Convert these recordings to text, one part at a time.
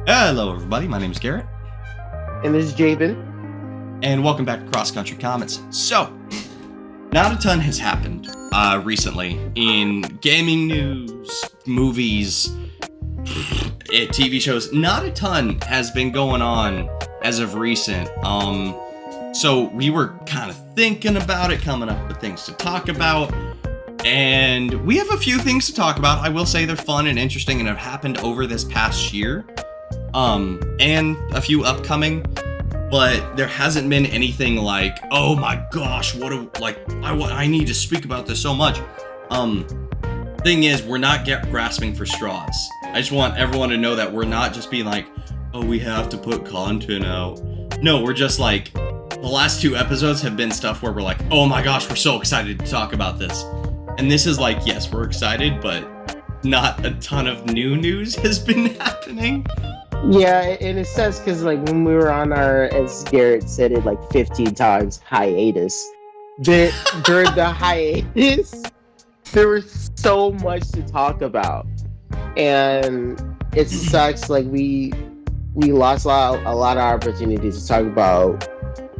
Hello, everybody. My name is Garrett, And this is Jabin. and welcome back to Cross Country Comments. So, not a ton has happened recently in gaming news, movies, TV shows. Not a ton has been going on as of recent. So we were kind of thinking about it, coming up with things to talk about, and we have a few things to talk about. I will say they're fun and interesting and have happened over this past year. And a few upcoming, but there hasn't been anything like, oh my gosh, I need to speak about this so much. Thing is, we're not grasping for straws. I just want everyone to know that we're not just being like, oh, we have to put content out. No, we're just like, the last two episodes have been stuff where we're like, oh my gosh, we're so excited to talk about this. And this is like, yes, we're excited, but not a ton of new news has been happening. Yeah, and it says because like when we were on our, as Garrett said it like 15 times, hiatus. During the hiatus, there was so much to talk about, and it sucks. Like we lost a lot of opportunities to talk about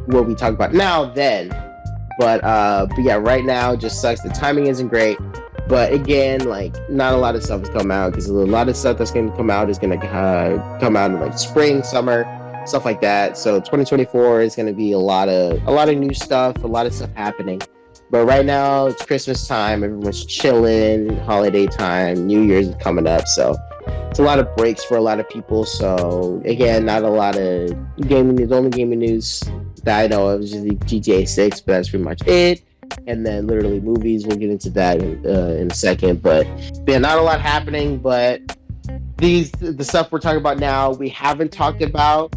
what we talk about now. But yeah, right now just sucks. The timing isn't great. But again, like not a lot of stuff has come out because a lot of stuff that's going to come out is going to come out in like spring, summer, stuff like that. So 2024 is going to be a lot of new stuff, a lot of stuff happening. But right now it's Christmas time, everyone's chilling, holiday time, New Year's is coming up, so it's a lot of breaks for a lot of people. So again, not a lot of gaming news. The only gaming news that I know of is just the GTA 6, but that's pretty much it. And then literally movies, we'll get into that in a second, but yeah, not a lot happening. But the stuff we're talking about now we haven't talked about,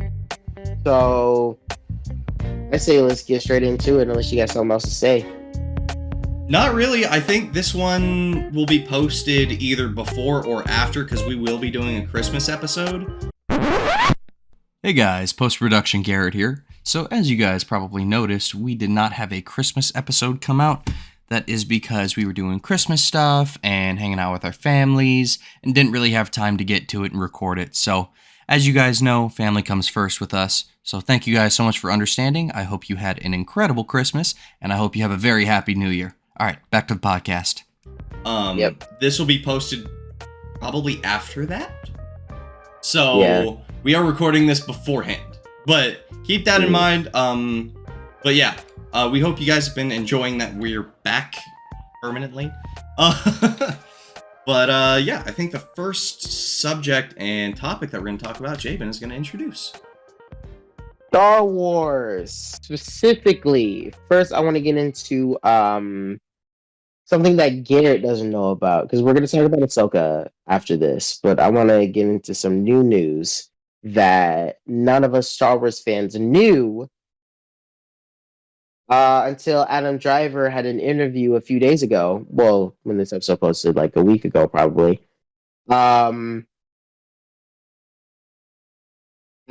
so I say let's get straight into it unless you got something else to say. Not really. I think this one will be posted either before or after because we will be doing a Christmas episode. Hey guys, post-production Garrett here. So as you guys probably noticed, we did not have a Christmas episode come out. That is because we were doing Christmas stuff and hanging out with our families and didn't really have time to get to it and record it. So as you guys know, family comes first with us. So thank you guys so much for understanding. I hope you had an incredible Christmas and I hope you have a very happy New Year. All right, back to the podcast. Yep. This will be posted probably after that. So Yeah. we are recording this beforehand. But keep that in mind. But yeah, we hope you guys have been enjoying that we're back permanently. But yeah, I think the first subject and topic that we're going to talk about, Jabin is going to introduce. Star Wars specifically. First, I want to get into something that Garrett doesn't know about because we're going to talk about Ahsoka after this. But I want to get into some new news that none of us Star Wars fans knew until Adam Driver had an interview a few days ago. Well, when this episode posted, like a week ago, probably. Adam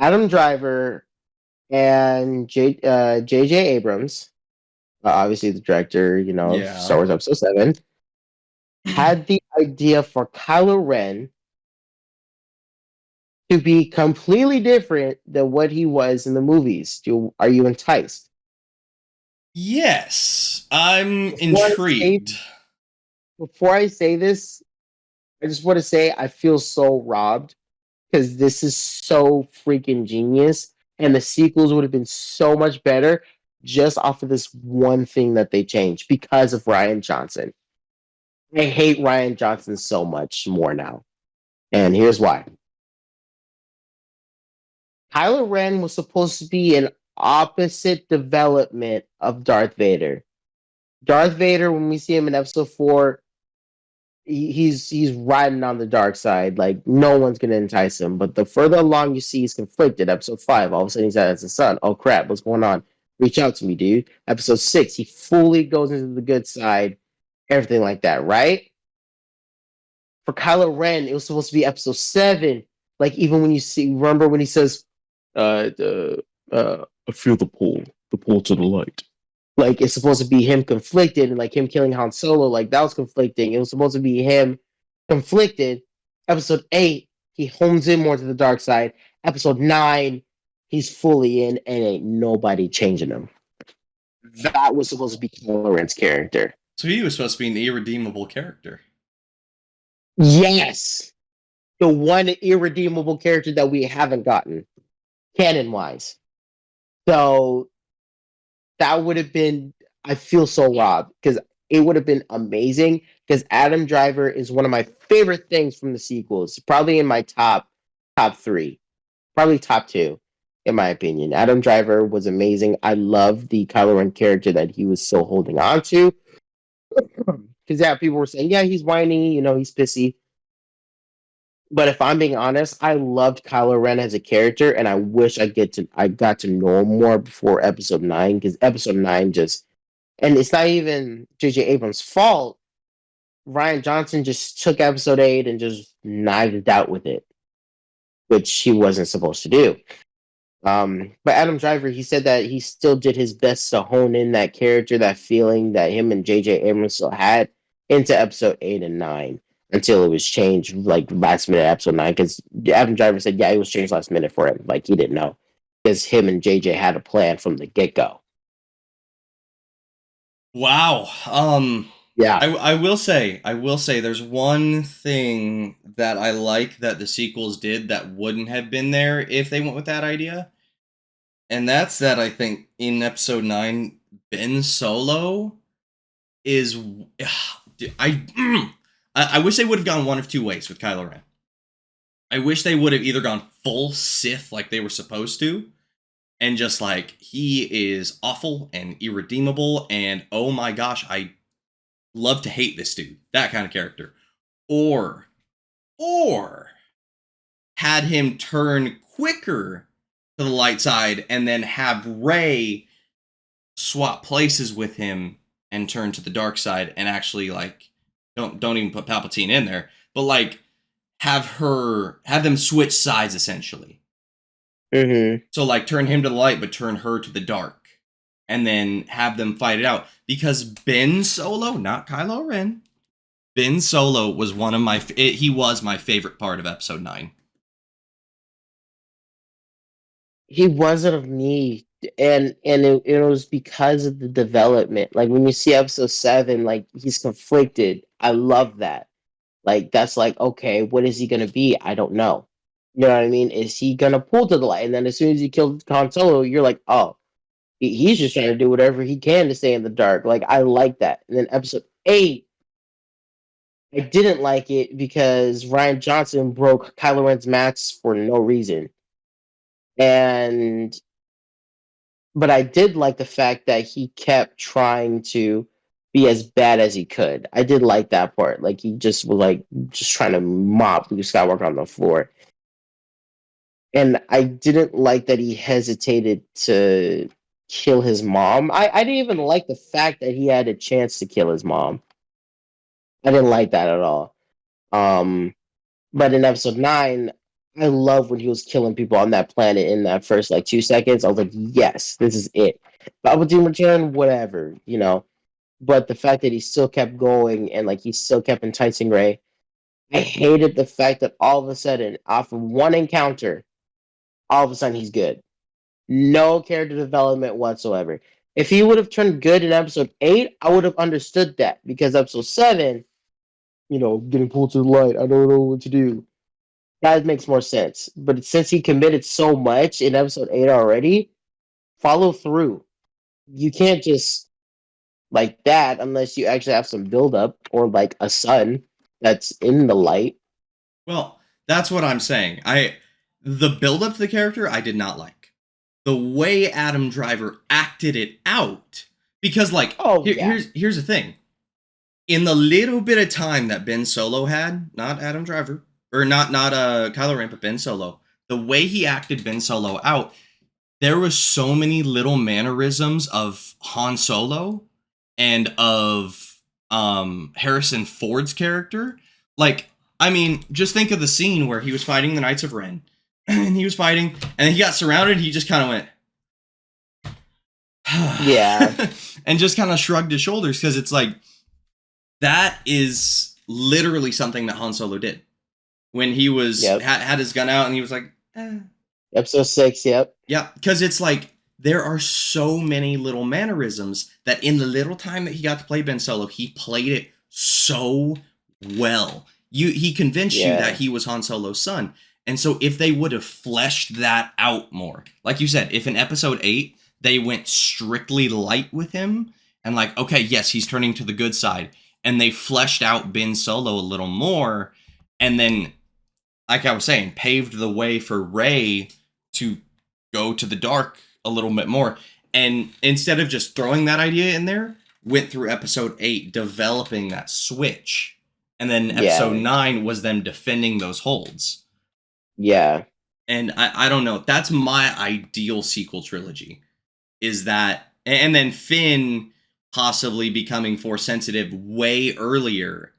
Driver and J.J. Abrams, obviously the director, of Star Wars Episode 7, had the idea for Kylo Ren to be completely different than what he was in the movies. Are you enticed? Yes, I'm Before intrigued. Before I say this, I just want to say I feel so robbed because this is so freaking genius, and the sequels would have been so much better just off of this one thing that they changed because of Rian Johnson. I hate Rian Johnson so much more now, and here's why. Kylo Ren was supposed to be an opposite development of Darth Vader. Darth Vader, when we see him in Episode 4, he's riding on the dark side. Like no one's gonna entice him. But the further along you see he's conflicted. Episode 5, all of a sudden he's as a son. Oh crap, what's going on? Reach out to me, dude. Episode 6, he fully goes into the good side. Everything like that, right? For Kylo Ren, it was supposed to be Episode 7. Like even when you remember when he says, I feel the pull to the light. Like it's supposed to be him conflicted, and like him killing Han Solo, like that was conflicting. It was supposed to be him conflicted. Episode 8, he hones in more to the dark side. Episode 9, he's fully in, and ain't nobody changing him. That was supposed to be Kylo Ren's character. So he was supposed to be an irredeemable character. Yes, the one irredeemable character that we haven't gotten, canon wise. So that would have been. I feel so robbed because it would have been amazing. Because Adam Driver is one of my favorite things from the sequels. Probably in my top three, probably top two, in my opinion. Adam Driver was amazing. I love the Kylo Ren character that he was so holding on to. Because yeah, people were saying, yeah, he's whiny, he's pissy. But if I'm being honest, I loved Kylo Ren as a character, and I wish I got to know him more before Episode 9, because Episode 9 just, and it's not even J.J. Abrams' fault. Ryan Johnson just took Episode 8 and just knifed it out with it, which he wasn't supposed to do. But Adam Driver, he said that he still did his best to hone in that character, that feeling that him and J.J. Abrams still had into Episode 8 and 9 until it was changed like last minute Episode 9. Because Adam Driver said, yeah, it was changed last minute for him. Like he didn't know because him and J.J. had a plan from the get go. Wow. Yeah. I will say there's one thing that I like that the sequels did that wouldn't have been there if they went with that idea. And that's that I think in Episode 9, Ben Solo is... I wish they would have gone one of two ways with Kylo Ren. I wish they would have either gone full Sith like they were supposed to, and just like, he is awful and irredeemable, and oh my gosh, I love to hate this dude. That kind of character. Or had him turn quicker to the light side and then have Rey swap places with him and turn to the dark side and actually like don't even put Palpatine in there, but like have them switch sides essentially. Mm-hmm. So like turn him to the light but turn her to the dark and then have them fight it out, because Ben Solo, not Kylo Ren, Ben Solo was he was my favorite part of Episode 9. He wasn't of me, and it was because of the development. Like when you see Episode 7, like he's conflicted. I love that. Like that's like, okay, what is he gonna be? I don't know. You know what I mean? Is he gonna pull to the light? And then as soon as he killed Han Solo, you're like, oh, he's just trying to do whatever he can to stay in the dark. Like I like that. And then Episode 8, I didn't like it because Ryan Johnson broke Kylo Ren's mask for no reason. And but I did like the fact that he kept trying to be as bad as he could. I did like that part. Like he just was like just trying to mop Luke Skywalker on the floor. And I didn't like that he hesitated to kill his mom. I didn't even like the fact that he had a chance to kill his mom. I didn't like that at all. But in Episode 9, I love when he was killing people on that planet in that first like 2 seconds. I was like, yes, this is it. Palpatine return, whatever. But the fact that he still kept going and like he still kept enticing Rey, I hated the fact that all of a sudden, off of one encounter, all of a sudden he's good. No character development whatsoever. If he would have turned good in Episode 8, I would have understood that, because Episode 7, getting pulled to the light, I don't know what to do. That makes more sense. But since he committed so much in Episode 8 already, follow through. You can't just like that unless you actually have some build up or like a son that's in the light. Well, that's what I'm saying. The build up to the character I did not like. The way Adam Driver acted it out, because like, here's the thing. In the little bit of time that Ben Solo had, not Adam Driver, or not Kylo Ren, but Ben Solo, the way he acted Ben Solo out, there was so many little mannerisms of Han Solo and of Harrison Ford's character. Like, I mean, just think of the scene where he was fighting the Knights of Ren, and he was fighting, and then he got surrounded, he just kind of went... Yeah. And just kind of shrugged his shoulders, because it's like, that is literally something that Han Solo did. when he was Yep. had his gun out and he was like, Episode 6. Yep. yeah, because it's like there are so many little mannerisms that in the little time that he got to play Ben Solo, he played it so well. He convinced you that Yeah. he was Han Solo's son. And so if they would have fleshed that out more, like you said, if in episode 8 they went strictly light with him and like, okay, yes, he's turning to the good side, and they fleshed out Ben Solo a little more, and then, like I was saying, paved the way for Rey to go to the dark a little bit more. And instead of just throwing that idea in there, went through episode 8 developing that switch. And then episode 9 was them defending those holds. Yeah. And I don't know. That's my ideal sequel trilogy. Is that, and then Finn possibly becoming Force sensitive way earlier,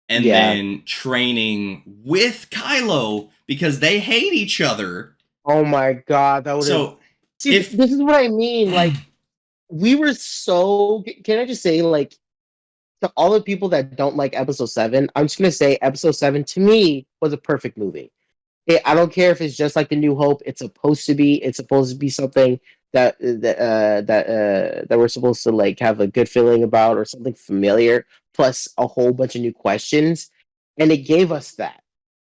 and then training with Kylo because they hate each other. Oh my god, that would have. So See, if this is what I mean. Like, we were so. Can I just say, like, to all the people that don't like Episode 7, I'm just gonna say Episode 7 to me was a perfect movie. I don't care if it's just like the New Hope. It's supposed to be. It's supposed to be something that we're supposed to like have a good feeling about, or something familiar, plus a whole bunch of new questions, and it gave us that.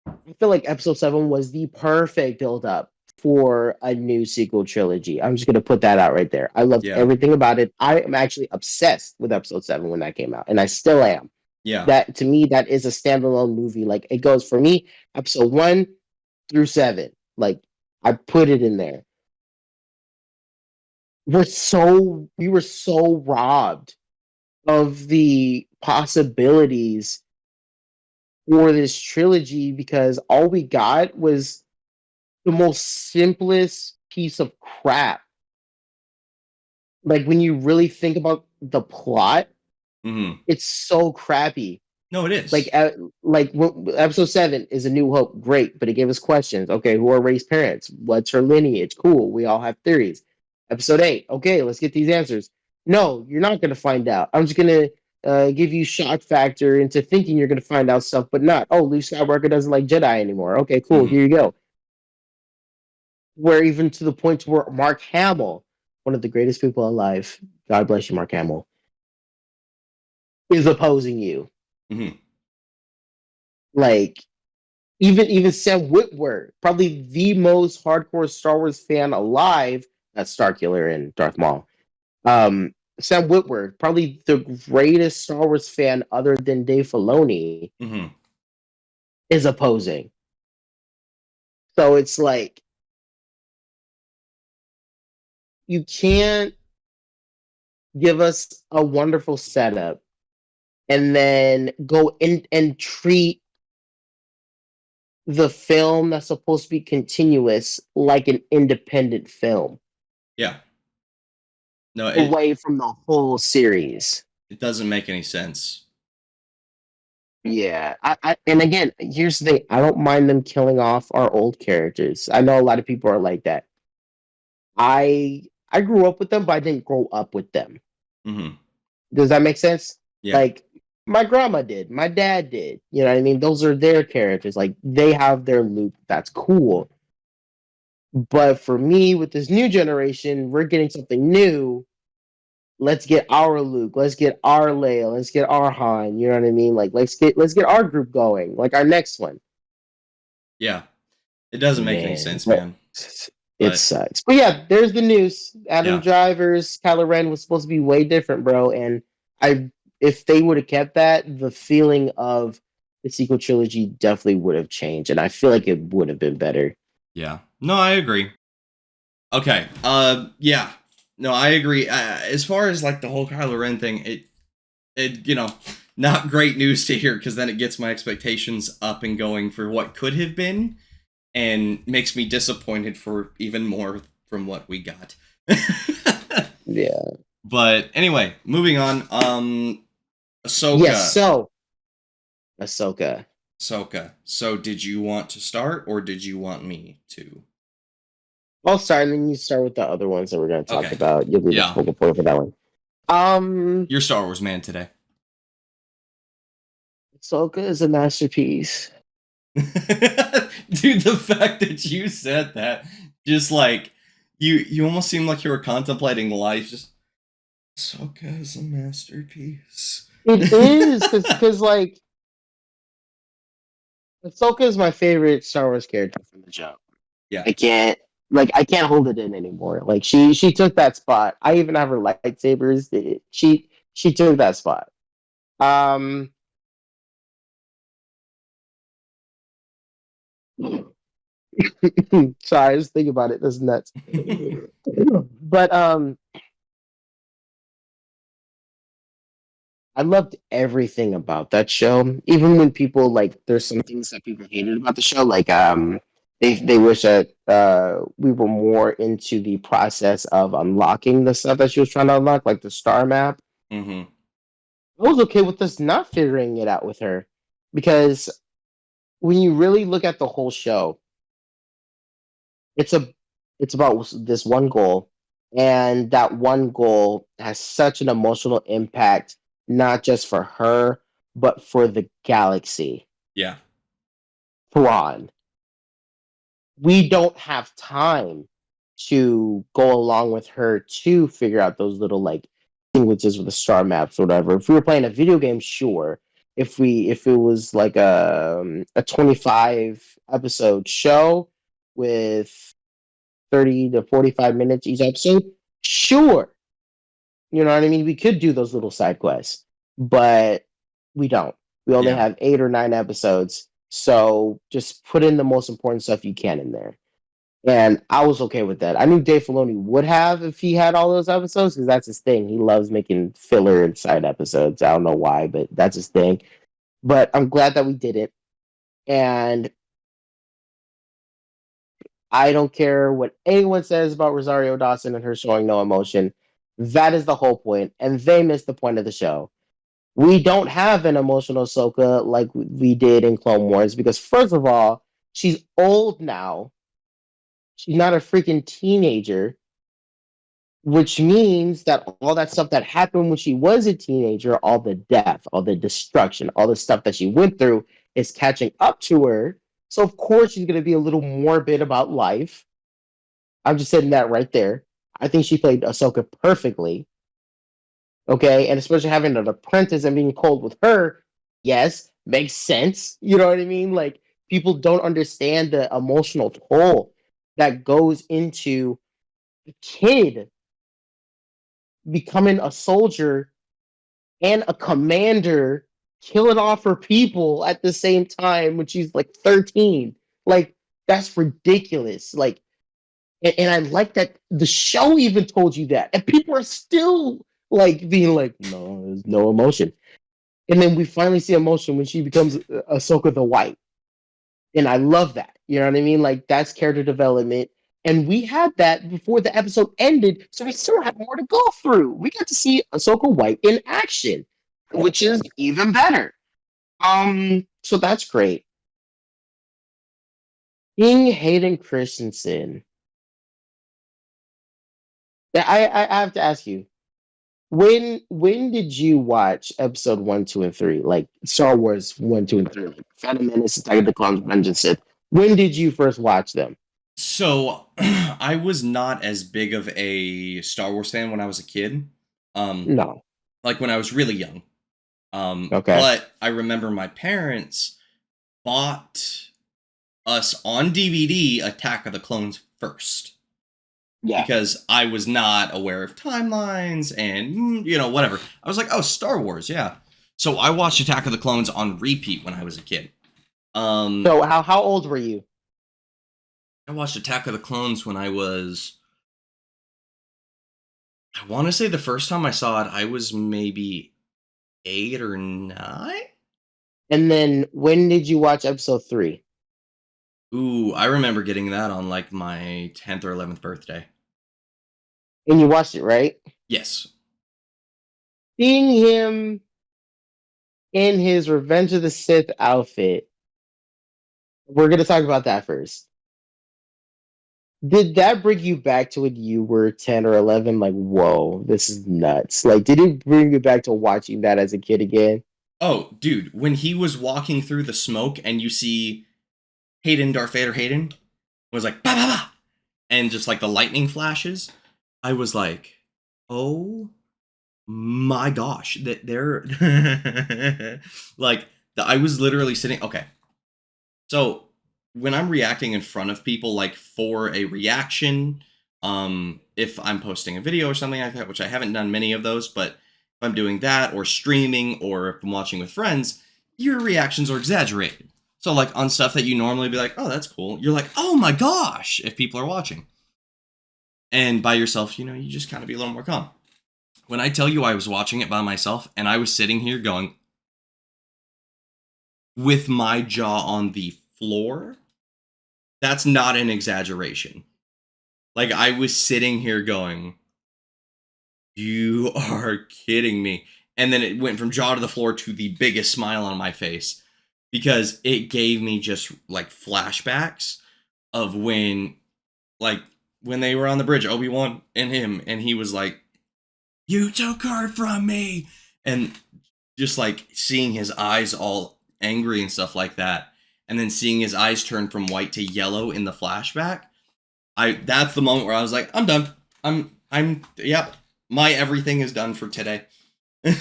I feel like Episode 7 was the perfect build up for a new sequel trilogy. I'm just gonna put that out right there. I loved everything about it. I am actually obsessed with Episode 7 when that came out, and I still am. Yeah. That, to me, that is a standalone movie. Like, it goes for me, Episode 1 through 7. Like, I put it in there. We were so robbed of the possibilities for this trilogy because all we got was the most simplest piece of crap. Like, when you really think about the plot, it's so crappy. No, it is. Like, Episode 7 is A New Hope, great, but it gave us questions. Okay, who are Rey's parents? What's her lineage? Cool, we all have theories. Episode 8, okay, let's get these answers. No, you're not going to find out. I'm just going to give you shock factor into thinking you're going to find out stuff, but not. Oh, Luke Skywalker doesn't like Jedi anymore. Okay, cool, here you go. Where even to the point where Mark Hamill, one of the greatest people alive, God bless you, Mark Hamill, is opposing you. Like, even Sam Witwer, probably the most hardcore Star Wars fan alive, that's Starkiller and Darth Maul. Sam Witwer, probably the greatest Star Wars fan other than Dave Filoni, is opposing. So it's like, you can't give us a wonderful setup and then go in and treat the film that's supposed to be continuous like an independent film. Yeah. No, away from the whole series. It doesn't make any sense. Yeah, and again, here's the thing: I don't mind them killing off our old characters. I know a lot of people are like that. I grew up with them, but I didn't grow up with them. Does that make sense? Yeah. Like, my grandma did, my dad did. You know what I mean? Those are their characters. Like, they have their Luke. That's cool. But for me, with this new generation, we're getting something new. Let's get our Luke. Let's get our Leia. Let's get our Han. You know what I mean? Like, let's get our group going. Like, our next one. Yeah, it doesn't make any sense, man. It sucks. But yeah, there's the news. Adam Driver's Kylo Ren was supposed to be way different, bro. And if they would have kept that, the feeling of the sequel trilogy definitely would have changed, and I feel like it would have been better. Yeah. No, I agree. Okay. Yeah. No, I agree. As far as like the whole Kylo Ren thing, it not great news to hear, because then it gets my expectations up and going for what could have been, and makes me disappointed for even more from what we got. Yeah. But anyway, moving on. Ahsoka. Yes. So, Ahsoka. So, did you want to start, or did you want me to? I'll start, and then you start with the other ones that we're going to talk about. You'll be the focal point for that one. You're Star Wars man today. Ahsoka is a masterpiece. Dude, the fact that you said that, just like you almost seem like you were contemplating life. Just Ahsoka is a masterpiece. It is because like Ahsoka is my favorite Star Wars character from the jump. Yeah. I can't hold it in anymore. Like she took that spot. I even have her lightsabers. She took that spot. Um, sorry, I just think about it. That's nuts. But I loved everything about that show. Even when people like, there's some things that people hated about the show, like they wish that we were more into the process of unlocking the stuff that she was trying to unlock, like the star map. Mm-hmm. I was okay with us not figuring it out with her, because when you really look at the whole show, it's a it's about this one goal, and that one goal has such an emotional impact, not just for her but for the galaxy. Yeah. Thrawn, we don't have time to go along with her to figure out those little like sequences with the star maps or whatever. If we were playing a video game, sure. If it was like a 25 episode show with 30 to 45 minutes each episode, sure. You know what I mean? We could do those little side quests, but we don't. We only Yeah. have 8 or 9 episodes. So just put in the most important stuff you can in there. And I was okay with that. I knew Dave Filoni would have if he had all those episodes, because that's his thing. He loves making filler and side episodes. I don't know why, but that's his thing. But I'm glad that we did it. And I don't care what anyone says about Rosario Dawson and her showing no emotion. That is the whole point, and they missed the point of the show. We don't have an emotional Ahsoka like we did in Clone Wars, because first of all, she's old now. She's not a freaking teenager, which means that all that stuff that happened when she was a teenager, all the death, all the destruction, all the stuff that she went through is catching up to her. So of course she's going to be a little morbid about life. I'm just saying that right there. I think she played Ahsoka perfectly. Okay, and especially having an apprentice and being cold with her, yes, makes sense. You know what I mean? Like, people don't understand the emotional toll that goes into a kid becoming a soldier and a commander, killing off her people at the same time when she's like 13. Like, that's ridiculous. Like, and I like that the show even told you that, and people are still like being like, no, there's no emotion. And then we finally see emotion when she becomes Ahsoka the White, and I love that. You know what I mean? Like, that's character development, and we had that before the episode ended, so we still have more to go through. We got to see Ahsoka White in action, which is even better. So that's great. King Hayden Christensen. I have to ask you, when did you watch episode 1, 2, and 3? Like Star Wars 1, 2, and 3, like Phantom Menace, Attack of the Clones, Revenge and Sith. When did you first watch them? So I was not as big of a Star Wars fan when I was a kid. Um, No. like when I was really young. Okay. But I remember my parents bought us on DVD Attack of the Clones first, Yeah. because I was not aware of timelines and whatever. I was like, oh, Star Wars, yeah. So I watched Attack of the Clones on repeat when I was a kid. So how old were you? I watched Attack of the Clones when I want to say the first time I saw it, I was maybe 8 or 9. And then when did you watch episode 3? Ooh, I remember getting that on like my 10th or 11th birthday. And you watched it, right? Yes. Seeing him in his Revenge of the Sith outfit, we're gonna talk about that first. Did that bring you back to when you were 10 or 11? Like, whoa, this is nuts. Like, did it bring you back to watching that as a kid again? Oh, dude, when he was walking through the smoke and you see Hayden, Darth Vader Hayden, was like, bah, bah, bah, and just like the lightning flashes, I was like, oh my gosh, that they're like, I was literally sitting. Okay, so when I'm reacting in front of people, like for a reaction, if I'm posting a video or something like that, which I haven't done many of those, but if I'm doing that or streaming or if I'm watching with friends, your reactions are exaggerated. So like on stuff that you normally be like, oh, that's cool, you're like, oh my gosh, if people are watching. And by yourself, you just kind of be a little more calm. When I tell you I was watching it by myself and I was sitting here going with my jaw on the floor, that's not an exaggeration. Like I was sitting here going, you are kidding me. And then it went from jaw to the floor to the biggest smile on my face because it gave me just like flashbacks of when they were on the bridge, Obi-Wan and him, and he was like, you took her from me. And just like seeing his eyes all angry and stuff like that. And then seeing his eyes turn from white to yellow in the flashback. That's the moment where I was like, I'm done. Yep. My everything is done for today. I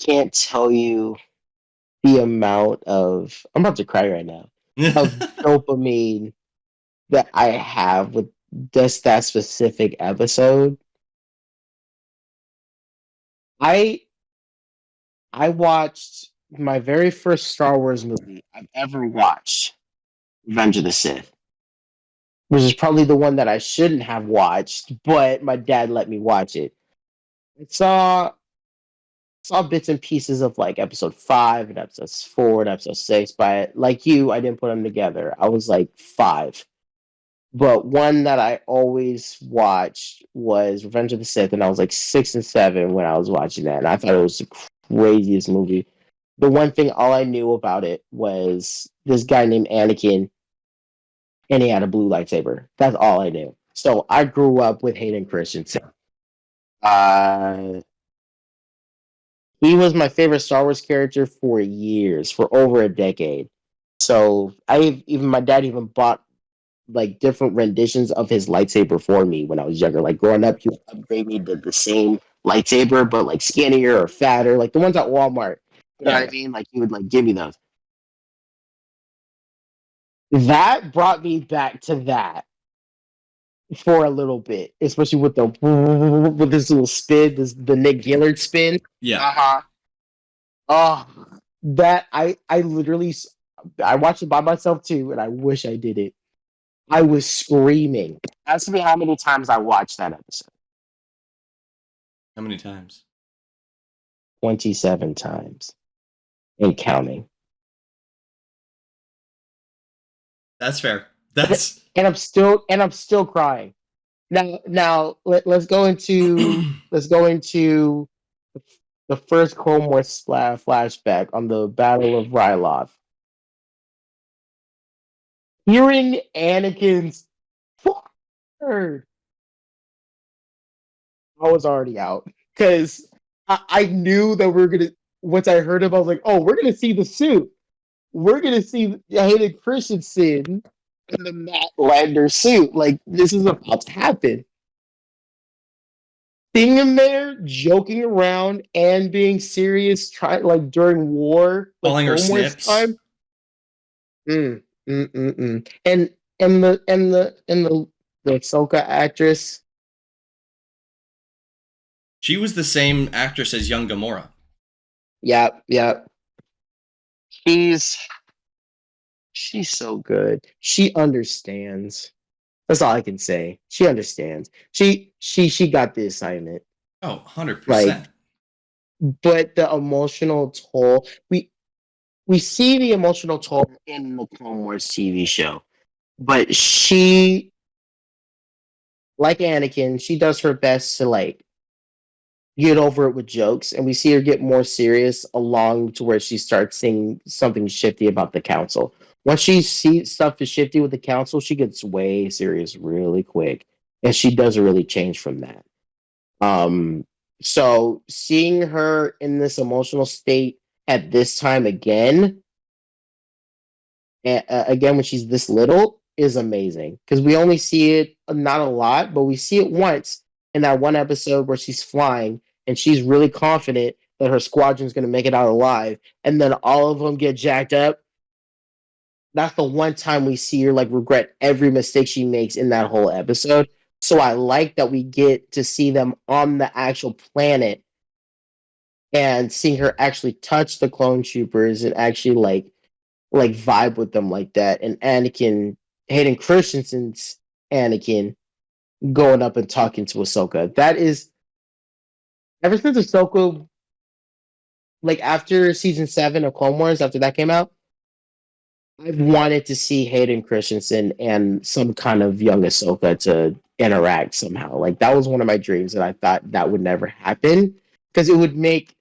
can't tell you the amount of, I'm about to cry right now, of dopamine that I have with just that specific episode. I I watched my very first Star Wars movie I've ever watched, Revenge of the Sith, which is probably the one that I shouldn't have watched, but my dad let me watch it. I saw bits and pieces of like episode 5 and episode 4 and episode 6, but like you, I didn't put them together. I was like 5. But one that I always watched was Revenge of the Sith, and I was like 6 and 7 when I was watching that, and I thought it was the craziest movie. The one thing all I knew about it was this guy named Anakin, and he had a blue lightsaber. That's all I knew. So I grew up with Hayden Christensen. Uh, he was my favorite Star Wars character for years, for over a decade. So even my dad even bought like different renditions of his lightsaber for me when I was younger. Like growing up, he would upgrade me to the same lightsaber, but like skinnier or fatter, like the ones at Walmart. You know what I mean? Like he would like give me those. That brought me back to that for a little bit, especially with the with this little spin, the Nick Gillard spin. Yeah. Uh huh. Oh, that I literally I watched it by myself too, and I wish I did it. I was screaming. Ask me how many times I watched that episode. How many times? 27 times and counting. That's fair. That's And I'm still crying. Now let's go into the first Clone Wars flashback on the Battle of Ryloth. Hearing Anakin's word, I was already out because I knew that we are gonna. Once I heard him, I was like, "Oh, we're gonna see the suit. We're gonna see Hayden Christensen in the Matt Lander suit. Like this is about to happen." Seeing him there, joking around and being serious, try like during war, like calling her Clone Wars snips. time. Mm, and the Ahsoka actress. She was the same actress as young Gamora. Yeah. She's she's so good. She understands. That's all I can say. She understands. She got the assignment. Oh, Like, 100%. but the emotional toll. We see the emotional toll in the Clone Wars TV show, but she, like Anakin, she does her best to like get over it with jokes, and we see her get more serious along to where she starts seeing something shifty about the council. Once she sees stuff is shifty with the council, she gets way serious really quick, and she doesn't really change from that. Um, so seeing her in this emotional state at this time again, again when she's this little, is amazing because we only see it not a lot, but we see it once in that one episode where she's flying and she's really confident that her squadron's going to make it out alive, and then all of them get jacked up. That's the one time we see her like regret every mistake she makes in that whole episode. So I like that we get to see them on the actual planet and seeing her actually touch the clone troopers and actually like vibe with them like that. And Anakin, Hayden Christensen's Anakin, going up and talking to Ahsoka. That is ever since Ahsoka, like after season 7 of Clone Wars, after that came out, I've wanted to see Hayden Christensen and some kind of young Ahsoka to interact somehow. Like that was one of my dreams, and I thought that would never happen because it would make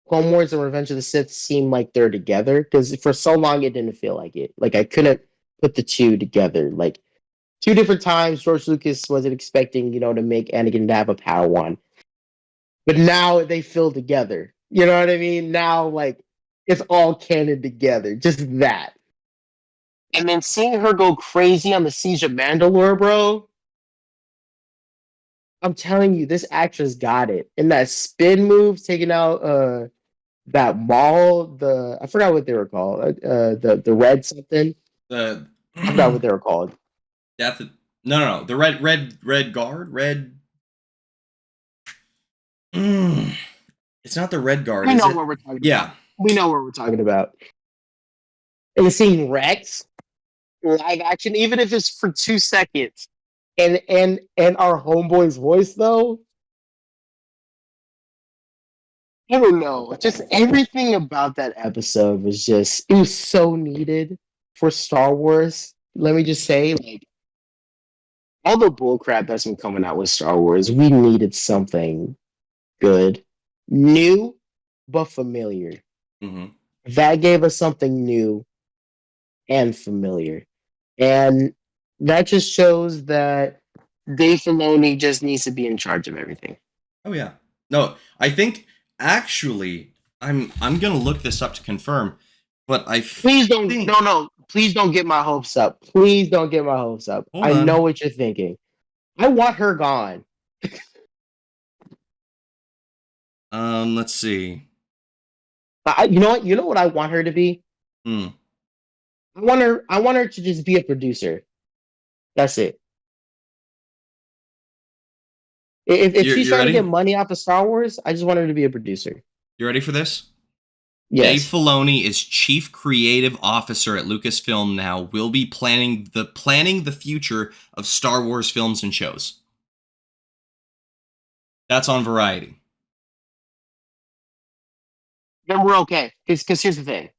Clone Wars and Revenge of the Sith seem like they're together. Because for so long it didn't feel like it. Like I couldn't put the two together. Like two different times, George Lucas wasn't expecting to make Anakin to have a Padawan, but now they feel together. You know what I mean? Now like it's all canon together. Just that. And then seeing her go crazy on the Siege of Mandalore, bro. I'm telling you, this actress got it. And that spin move, taking out that mall, I forgot what they were called. The red something. The I forgot what they were called. Death. No. The red guard. Red. It's not the red guard. We is know it? what we're talking Yeah. about. We know what we're talking about. And seeing Rex live action, even if it's for 2 seconds, and our homeboy's voice though. I don't know. Just everything about that episode was it was so needed for Star Wars. Let me just say, like, all the bullcrap that's been coming out with Star Wars, we needed something good, new, but familiar. Mm-hmm. That gave us something new and familiar. And that just shows that Dave Filoni just needs to be in charge of everything. Oh yeah. No, I think actually I'm gonna look this up to confirm, but please don't get my hopes up. Please don't get my hopes up. Hold I on. know what you're thinking. I want her gone. Let's see. You know what? You know what I want her to be? I want her to just be a producer. That's it. If she's trying to get money off of Star Wars, I just want her to be a producer. You ready for this? Yes. Dave Filoni is chief creative officer at Lucasfilm now. Will be planning the future of Star Wars films and shows. That's on Variety. Then we're okay. Because here's the thing.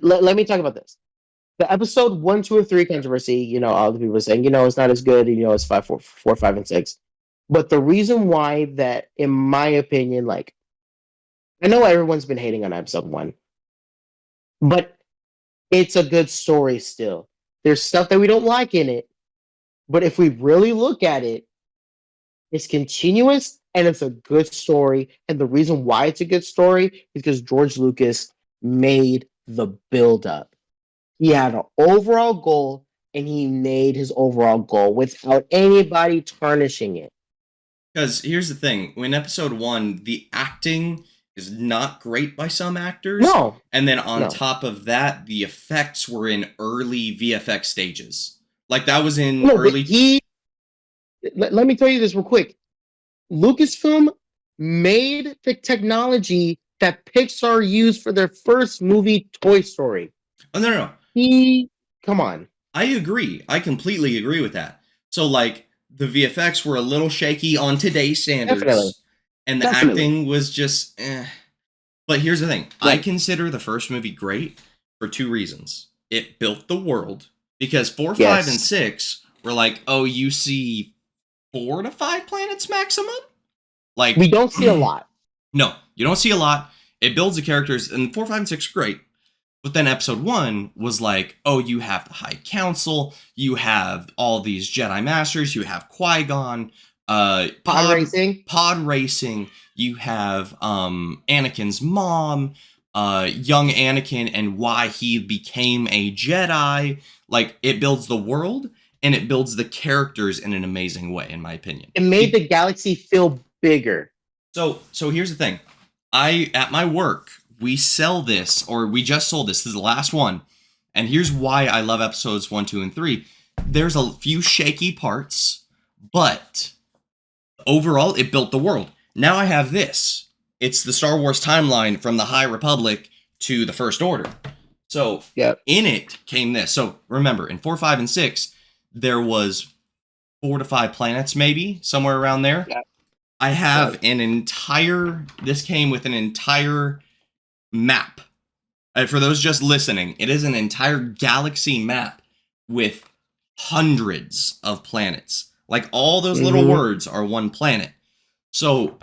Let me talk about this. The episode 1, 2, or 3 controversy, all the people are saying, it's not as good, it's 5, 4, 5, and 6. But the reason why that, in my opinion, like, I know everyone's been hating on episode 1, but it's a good story still. There's stuff that we don't like in it, but if we really look at it, it's continuous and it's a good story. And the reason why it's a good story is because George Lucas made the build-up. He had an overall goal, and he made his overall goal without anybody tarnishing it. Because here's the thing. In episode 1, the acting is not great by some actors. No. And then on top of that, the effects were in early VFX stages. Like that was in early... Let me tell you this real quick. Lucasfilm made the technology that Pixar used for their first movie, Toy Story. Oh, no. Come on. I agree. I completely agree with that. So, like, the VFX were a little shaky on today's standards. Definitely. And the acting was just, But here's the thing. Right. I consider the first movie great for 2 reasons. It built the world. Because 4, 5, and 6 were like, oh, you see 4 to 5 planets maximum? Like, we don't see a lot. No, you don't see a lot. It builds the characters, and 4, 5, and 6 are great. But then episode 1 was like, oh, you have the High Council, you have all these Jedi Masters, you have Qui-Gon, Pod racing. pod racing. You have Anakin's mom, young Anakin, and why he became a Jedi. Like, it builds the world and it builds the characters in an amazing way, in my opinion. It made the galaxy feel bigger. So here's the thing. At my work, we sell this, or we just sold this. This is the last one. And here's why I love episodes 1, 2, and 3. There's a few shaky parts, but overall, it built the world. Now I have this. It's the Star Wars timeline from the High Republic to the First Order. So in it came this. So remember, in 4, 5, and 6, there was 4 to 5 planets, maybe, somewhere around there. Yep. I have an entire... This came with an entire map. For those just listening, it is an entire galaxy map with hundreds of planets. Like, all those little words are one planet. So,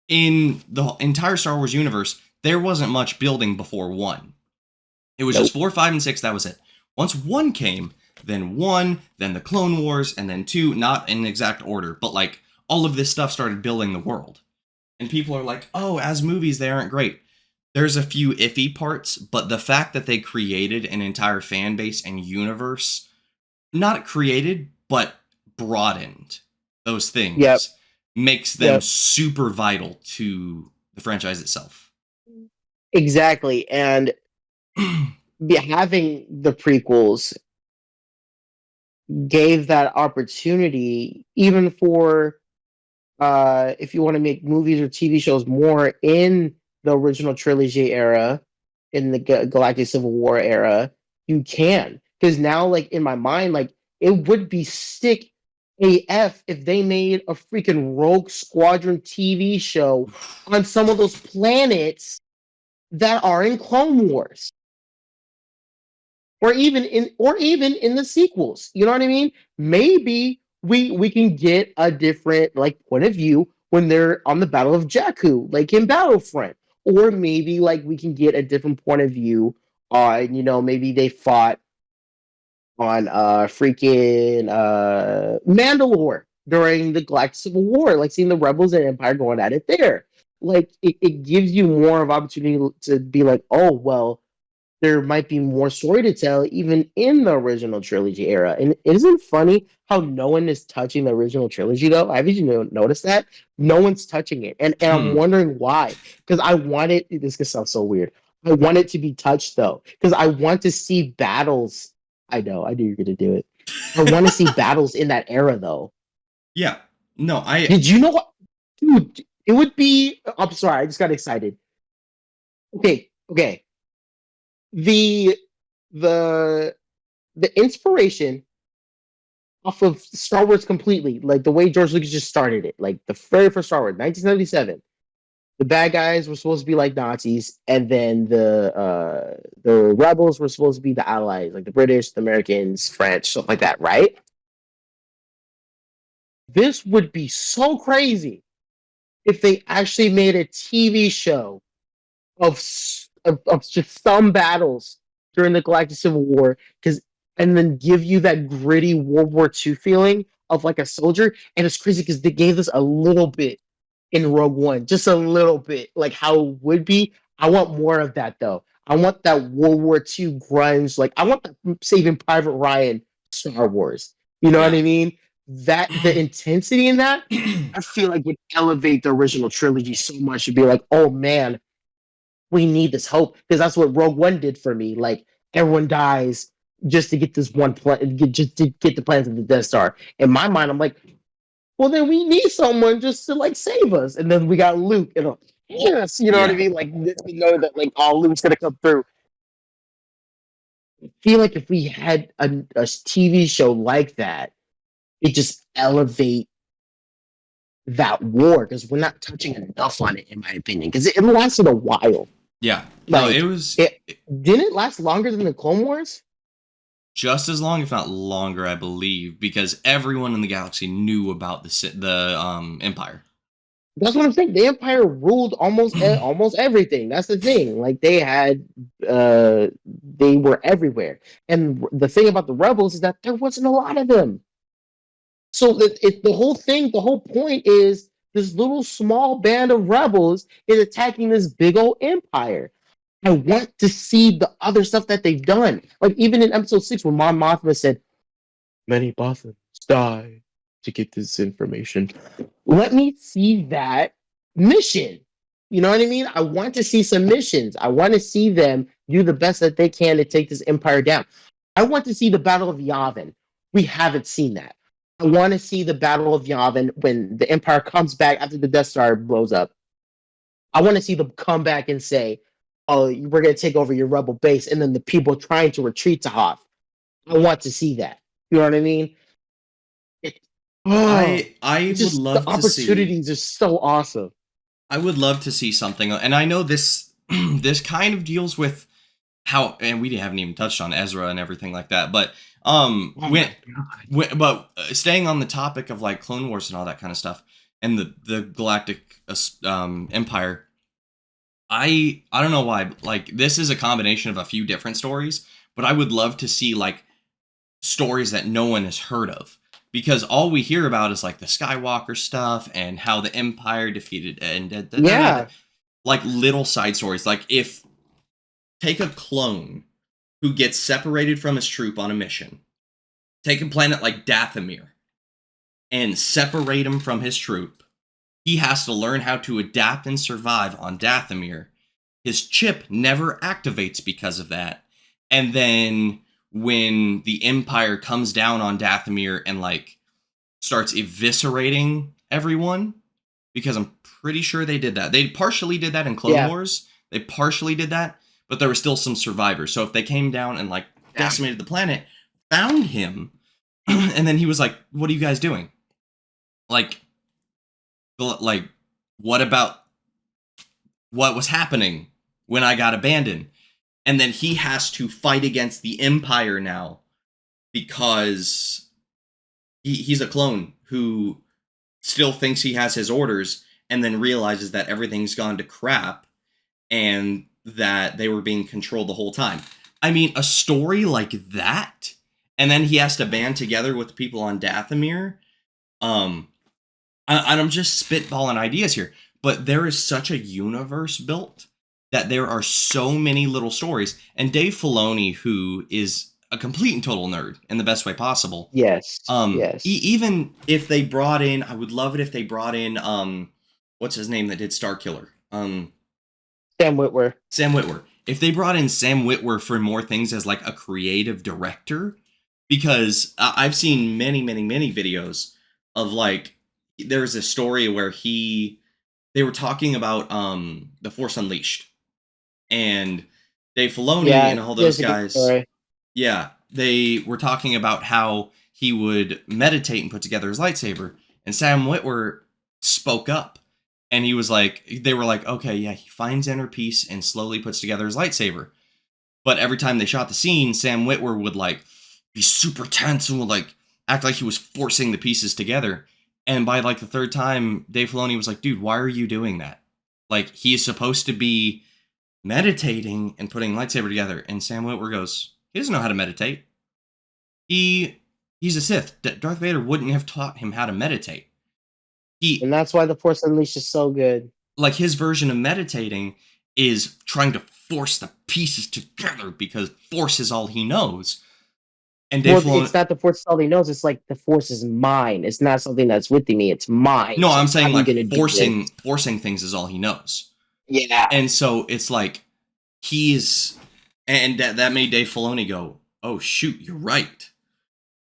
in the entire Star Wars universe, there wasn't much building before 1. It was just 4, 5, and 6, that was it. Once 1 came, then 1, then the Clone Wars, and then 2, not in exact order, but like, all of this stuff started building the world. And people are like, oh, as movies, they aren't great. There's a few iffy parts, but the fact that they created an entire fan base and universe, not created, but broadened those things, makes them super vital to the franchise itself. Exactly. And having the prequels gave that opportunity, even for if you want to make movies or TV shows more in the original trilogy era, in the Galactic Civil War era, you can. Because now, like, in my mind, like, it would be sick AF if they made a freaking Rogue Squadron TV show on some of those planets that are in Clone Wars. Or even in the sequels. You know what I mean? Maybe we can get a different, like, point of view when they're on the Battle of Jakku, like in Battlefront. Or maybe, like, we can get a different point of view on, maybe they fought on freaking Mandalore during the Galactic Civil War, like seeing the Rebels and Empire going at it there. Like, it gives you more of opportunity to be like, oh, well, there might be more story to tell even in the original trilogy era. And isn't it funny how no one is touching the original trilogy, though? Have you noticed that? No one's touching it. And I'm wondering why. Because I want it... This could sound so weird. I want it to be touched, though. Because I want to see battles. I knew you're going to do it. I want to see battles in that era, though. Yeah. No, Did you know what? Dude, it would be... I'm sorry, I just got excited. Okay. The inspiration off of Star Wars completely, like the way George Lucas just started it, like the very first Star Wars, 1977. The bad guys were supposed to be like Nazis, and then the rebels were supposed to be the allies, like the British, the Americans, French, stuff like that, right? This would be so crazy if they actually made a TV show of just some battles during the Galactic Civil War, and then give you that gritty World War II feeling of like a soldier. And it's crazy because they gave us a little bit in Rogue One, just a little bit, like how it would be. I want more of that, though. I want that World War II grunge. Like, I want the Saving Private Ryan Star Wars. You know what I mean? That the intensity in that, I feel like would elevate the original trilogy so much. To be like, oh man, we need this hope, because that's what Rogue One did for me. Like, everyone dies just to get this one just to get the plans of the Death Star. In my mind, I'm like, well, then we need someone just to like save us. And then we got Luke, and yes, you know what I mean? Like, we know that like, oh, Luke's gonna come through. I feel like if we had a TV show like that, it just elevate that war, because we're not touching enough on it, in my opinion, because it lasted a while. Yeah. Like, no, didn't it last longer than the Clone Wars? Just as long, if not longer, I believe, because everyone in the galaxy knew about the Empire. That's what I'm saying. The Empire ruled almost everything. That's the thing. Like, they were everywhere. And the thing about the Rebels is that there wasn't a lot of them. So the whole thing, the whole point is this little small band of rebels is attacking this big old empire. I want to see the other stuff that they've done. Like even in episode 6, when Mon Mothma said, "Many Bothans die to get this information." Let me see that mission. You know what I mean? I want to see some missions. I want to see them do the best that they can to take this empire down. I want to see the Battle of Yavin. We haven't seen that. I want to see the Battle of Yavin when the Empire comes back after the Death Star blows up. I want to see them come back and say, "Oh, we're going to take over your rebel base," and then the people trying to retreat to Hoth. I want to see that. You know what I mean? It, oh, I it's would just the love to see. opportunities are so awesome. I would love to see something, and I know this this kind of deals with how, and we haven't even touched on Ezra and everything like that, but Oh my God. but staying on the topic of like Clone Wars and all that kind of stuff, and the Galactic Empire, I don't know why, like this is a combination of a few different stories, but I would love to see like stories that no one has heard of, because all we hear about is like the Skywalker stuff and how the Empire defeated and Yeah. like little side stories. Like if take a clone who gets separated from his troop on a mission, take a planet like Dathomir and separate him from his troop. He has to learn how to adapt and survive on Dathomir. His chip never activates because of that. And then when the Empire comes down on Dathomir and like starts eviscerating everyone, because I'm pretty sure they did that. They partially did that in Clone Wars. They partially did that, but there were still some survivors. So if they came down and like decimated the planet, found him, and then he was like, "What are you guys doing? Like what about what was happening when I got abandoned?" And then he has to fight against the Empire now because he's a clone who still thinks he has his orders and then realizes that everything's gone to crap and that they were being controlled the whole time. I mean, a story like that, and then he has to band together with the people on Dathomir. I'm just spitballing ideas here, but there is such a universe built that there are so many little stories. And Dave Filoni, who is a complete and total nerd in the best way possible. Yes. Yes. Even if they brought in, I would love it if they brought in, what's his name that did Starkiller? Sam Witwer. Sam Witwer. If they brought in Sam Witwer for more things as like a creative director, because I've seen many, many, many videos of like, there's a story where they were talking about The Force Unleashed, and Dave Filoni and all those guys. Yeah, they were talking about how he would meditate and put together his lightsaber, and Sam Witwer spoke up, and he was like, they were like, okay, yeah, he finds inner peace and slowly puts together his lightsaber. But every time they shot the scene, Sam Witwer would like be super tense and would like act like he was forcing the pieces together. And by like the third time, Dave Filoni was like, dude, why are you doing that? Like, he is supposed to be meditating and putting lightsaber together. And Sam Witwer goes, he doesn't know how to meditate. He's a Sith. Darth Vader wouldn't have taught him how to meditate. And that's why The Force Unleashed is so good. Like, his version of meditating is trying to force the pieces together because Force is all he knows. And Dave Filoni, it's not the Force is all he knows. It's like the Force is mine. It's not something that's with me. It's mine. No, I'm saying like forcing things is all he knows. Yeah. And so it's like and that made Dave Filoni go, oh shoot, you're right.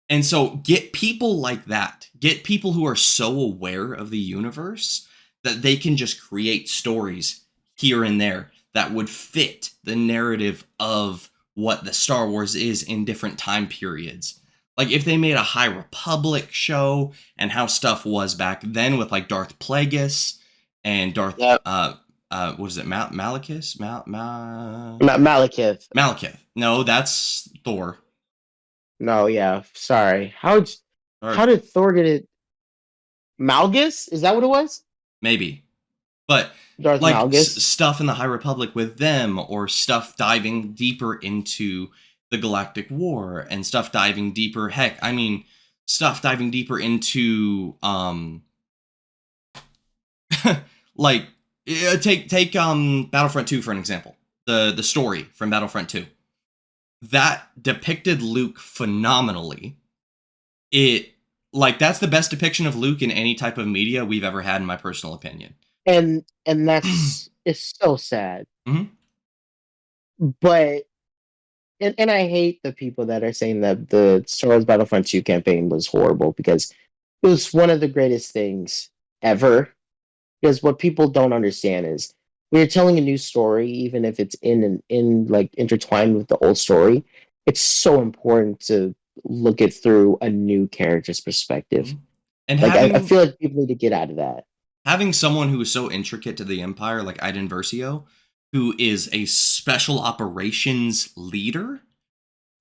And so get people like that. Get people who are so aware of the universe that they can just create stories here and there that would fit the narrative of what the Star Wars is in different time periods. Like if they made a High Republic show and how stuff was back then with like Darth Plagueis and Darth what is it? Malekith? Malekith. Malekith. No, that's Thor. No, yeah. Sorry. How did Thor get it? Malgus? Is that what it was? Maybe. But Darth like Malgus? Stuff in the High Republic with them, or stuff diving deeper into the Galactic War, and stuff diving deeper. Heck, I mean, stuff diving deeper into like take Battlefront 2 for an example. The story from Battlefront 2. That depicted Luke phenomenally. It like that's the best depiction of Luke in any type of media we've ever had, in my personal opinion. And that's it's so sad. Mhm. But and I hate the people that are saying that the Star Wars Battlefront 2 campaign was horrible because it was one of the greatest things ever. Because what people don't understand is when you're telling a new story, even if it's in like intertwined with the old story, it's so important to look it through a new character's perspective. Mhm. And Like I having feel like people need to get out of that. having someone who is so intricate to the Empire, like Iden Versio, who is a special operations leader,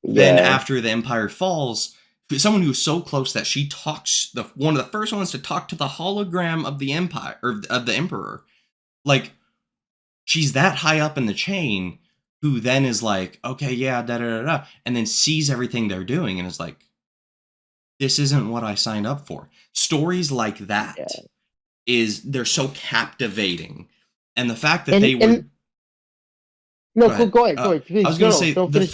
then Yeah. after the Empire falls, someone who's so close that she talks one of the first ones to talk to the hologram of the Empire or of the Emperor. Like she's that high up in the chain, who then is like, okay, yeah, da da da da, and then sees everything they're doing and is like, this isn't what I signed up for. Stories like that Yeah. they're so captivating, and the fact that they And would no, go ahead. go ahead, I please. was gonna No, say don't finish.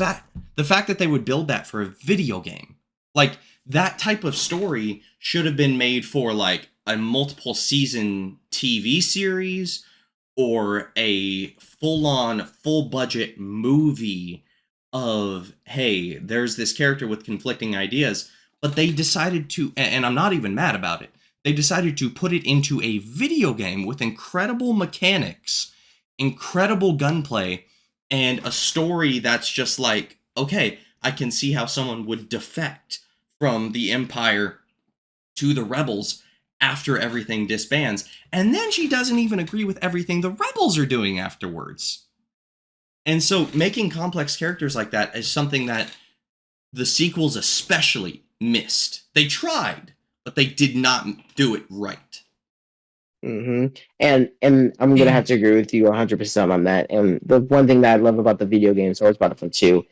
the fact that they would build that for a video game, like that type of story, should have been made for like a multiple season TV series or a full on full budget movie of, hey, there's this character with conflicting ideas, but they decided to, and I'm not even mad about it, they decided to put it into a video game with incredible mechanics, incredible gunplay, and a story that's just like, okay, I can see how someone would defect from the Empire to the Rebels after everything disbands. And then she doesn't even agree with everything the Rebels are doing afterwards. And so making complex characters like that is something that the sequels especially missed. They tried, but they did not do it right. And I'm gonna have to agree with you 100% on that. And the one thing that I love about the video game Star Wars Battlefront 2,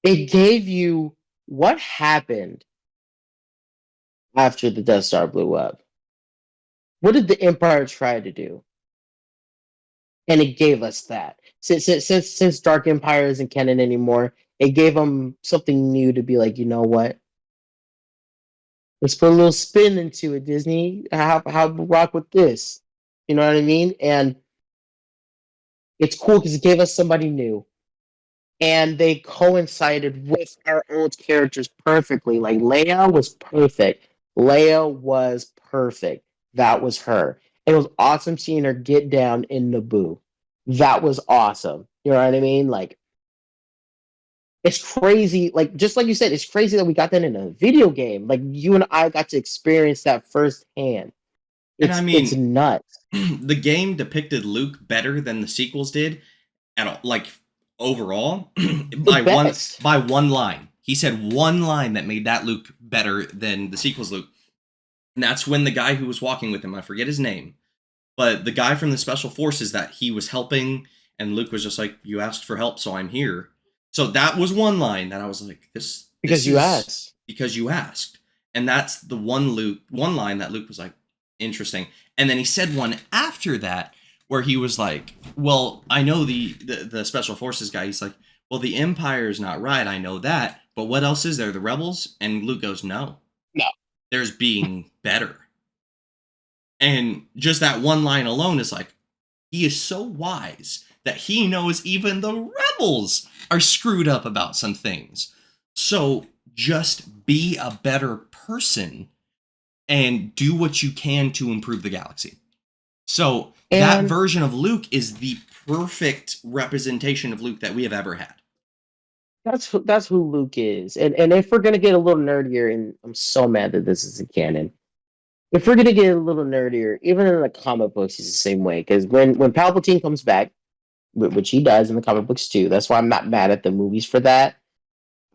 it gave you what happened after the Death Star blew up. What did the Empire try to do? And it gave us that. Since Dark Empire isn't canon anymore, it gave them something new to be like, you know what? Let's put a little spin into it, Disney. How rock with this? You know what I mean? And it's cool because it gave us somebody new. And they coincided with our old characters perfectly. Like Leia was perfect. Leia was perfect. That was her. It was awesome seeing her get down in Naboo. That was awesome. You know what I mean? Like it's crazy. Like just like you said, it's crazy that we got that in a video game. Like you and I got to experience that firsthand. And I It's mean, nuts. the game depicted Luke better than the sequels did at all, like overall The best. by one line. He said one line that made that Luke better than the sequels Luke. And that's when the guy who was walking with him, I forget his name, but the guy from the special forces that he was helping, and Luke was just like, "You asked for help, so I'm here." So that was one line that I was like, this Because you is asked. because you asked. And that's the one line that Luke was like, interesting. And then he said one after that where he was like, "Well, I know the special forces guy." He's like, "Well, the Empire's not right, I know that, but what else is there? The rebels?" And Luke goes, "No. No. There's being better." And just that one line alone is like, he is so wise that he knows even the rebels are screwed up about some things. So just be a better person and do what you can to improve the galaxy. So that And version of Luke is the perfect representation of Luke that we have ever had. that's who Luke is. And if we're gonna get a little nerdier, and I'm so mad that this isn't canon. If we're gonna get a little nerdier, even in the comic books, he's the same way. Because when Palpatine comes back, which he does in the comic books too, that's why I'm not mad at the movies for that.